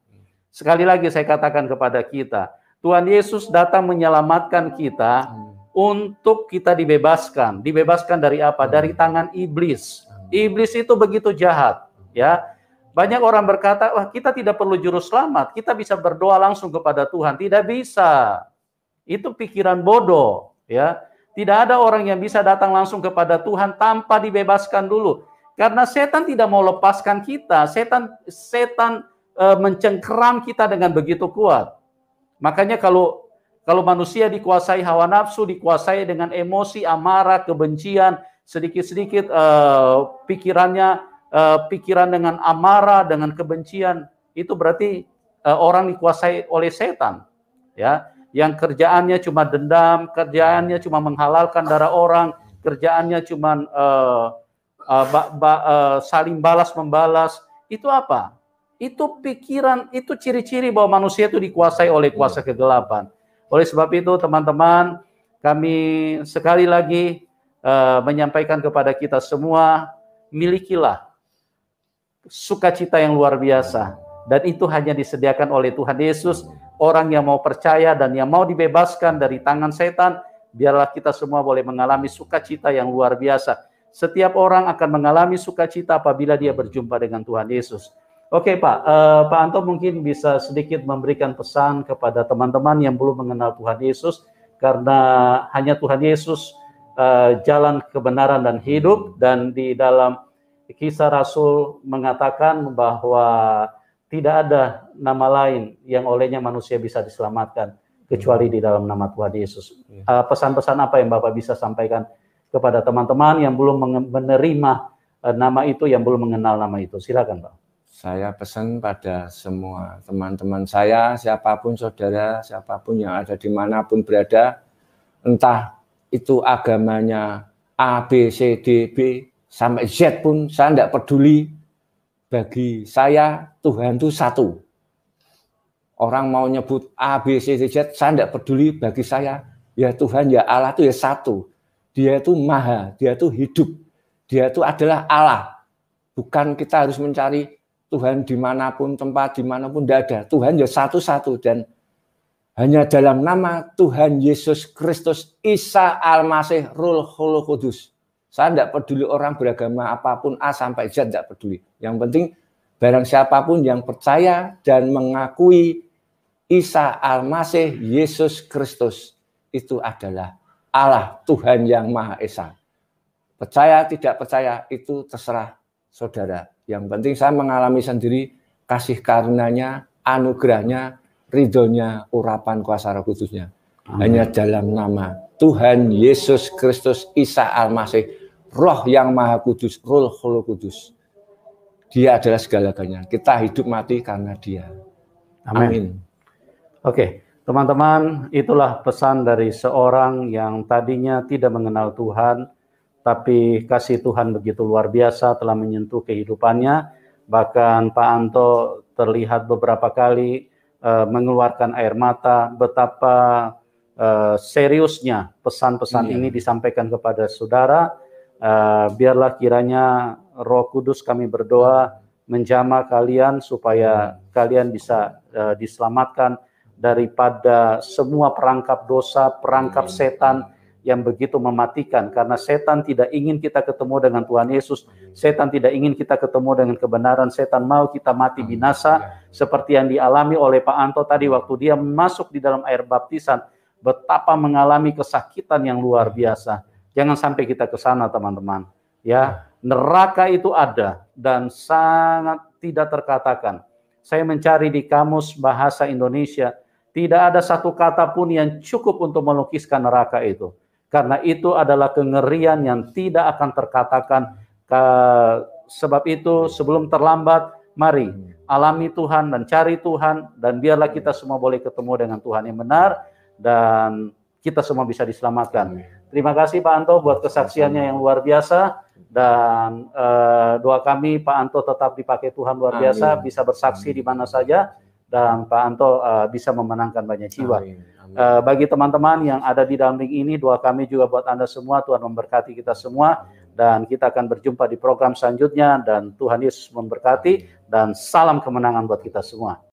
Sekali lagi saya katakan kepada kita, Tuhan Yesus datang menyelamatkan kita untuk kita dibebaskan. Dibebaskan dari apa? Dari tangan iblis. Iblis itu begitu jahat, ya. Banyak orang berkata, wah kita tidak perlu juru selamat, kita bisa berdoa langsung kepada Tuhan. Tidak bisa. Itu pikiran bodoh, ya. Tidak ada orang yang bisa datang langsung kepada Tuhan tanpa dibebaskan dulu. Karena setan tidak mau lepaskan kita. Setan mencengkeram kita dengan begitu kuat. Makanya kalau manusia dikuasai hawa nafsu, dikuasai dengan emosi, amarah, kebencian, sedikit-sedikit pikiran dengan amarah, dengan kebencian, itu berarti orang dikuasai oleh setan, ya. Yang kerjaannya cuma dendam, kerjaannya cuma menghalalkan darah orang, kerjaannya cuma saling balas membalas. Itu apa? Itu pikiran, itu ciri-ciri bahwa manusia itu dikuasai oleh kuasa kegelapan. Oleh sebab itu teman-teman, kami sekali lagi menyampaikan kepada kita semua, milikilah sukacita yang luar biasa. Dan itu hanya disediakan oleh Tuhan Yesus. Orang yang mau percaya dan yang mau dibebaskan dari tangan setan, biarlah kita semua boleh mengalami sukacita yang luar biasa. Setiap orang akan mengalami sukacita apabila dia berjumpa dengan Tuhan Yesus. Oke Pak, Pak Anto mungkin bisa sedikit memberikan pesan kepada teman-teman yang belum mengenal Tuhan Yesus, karena hanya Tuhan Yesus jalan kebenaran dan hidup, dan di dalam Kisah Rasul mengatakan bahwa tidak ada nama lain yang olehnya manusia bisa diselamatkan kecuali di dalam nama Tuhan Yesus. Pesan-pesan apa yang Bapak bisa sampaikan kepada teman-teman yang belum menerima nama itu, yang belum mengenal nama itu? Silakan Pak. Saya pesan pada semua teman-teman saya, siapapun saudara, siapapun yang ada dimanapun berada, entah itu agamanya A, B, C, D, B, sampai Z pun, saya tidak peduli. Bagi saya, Tuhan itu satu. Orang mau nyebut A, B, C, D, Z, saya tidak peduli. Bagi saya, ya Tuhan, ya Allah itu ya satu. Dia itu maha, dia itu hidup. Dia itu adalah Allah. Bukan kita harus mencari Tuhan dimanapun, tempat dimanapun, tidak ada. Tuhan ya satu-satu. Dan hanya dalam nama Tuhan Yesus Kristus, Isa Al-Masih, Ruhul Kudus. Saya tidak peduli orang beragama apapun, A sampai Z, tidak peduli. Yang penting, barang siapapun yang percaya dan mengakui Isa Al-Masih, Yesus Kristus, itu adalah Allah, Tuhan yang Maha Esa. Percaya, tidak percaya, itu terserah saudara. Yang penting saya mengalami sendiri kasih karunia-Nya, anugerahnya, ridhonya, urapan kuasa Roh Kudusnya. Hanya dalam nama Tuhan Yesus Kristus, Isa Al-Masih, Roh yang Maha Kudus, Ruhul Kudus. Dia adalah segala-galanya. Kita hidup mati karena Dia. Amin. Oke, teman-teman, itulah pesan dari seorang yang tadinya tidak mengenal Tuhan, tapi kasih Tuhan begitu luar biasa telah menyentuh kehidupannya. Bahkan Pak Anto terlihat beberapa kali mengeluarkan air mata, betapa seriusnya pesan-pesan ini disampaikan kepada saudara. Biarlah kiranya Roh Kudus, kami berdoa, menjamah kalian supaya kalian bisa diselamatkan daripada semua perangkap dosa, perangkap setan yang begitu mematikan. Karena setan tidak ingin kita ketemu dengan Tuhan Yesus, setan tidak ingin kita ketemu dengan kebenaran, setan mau kita mati binasa, seperti yang dialami oleh Pak Anto tadi waktu dia masuk di dalam air baptisan, betapa mengalami kesakitan yang luar biasa. Jangan sampai kita ke sana teman-teman. Ya, neraka itu ada dan sangat tidak terkatakan. Saya mencari di kamus bahasa Indonesia, tidak ada satu kata pun yang cukup untuk melukiskan neraka itu. Karena itu adalah kengerian yang tidak akan terkatakan. Sebab itu sebelum terlambat, mari alami Tuhan dan cari Tuhan, dan biarlah kita semua boleh ketemu dengan Tuhan yang benar, dan kita semua bisa diselamatkan. Terima kasih Pak Anto buat kesaksiannya yang luar biasa, dan doa kami Pak Anto tetap dipakai Tuhan luar biasa, bisa bersaksi di mana saja, dan Pak Anto bisa memenangkan banyak jiwa. Bagi teman-teman yang ada di dalam link ini, doa kami juga buat Anda semua, Tuhan memberkati kita semua, dan kita akan berjumpa di program selanjutnya, dan Tuhan Yesus memberkati, dan salam kemenangan buat kita semua.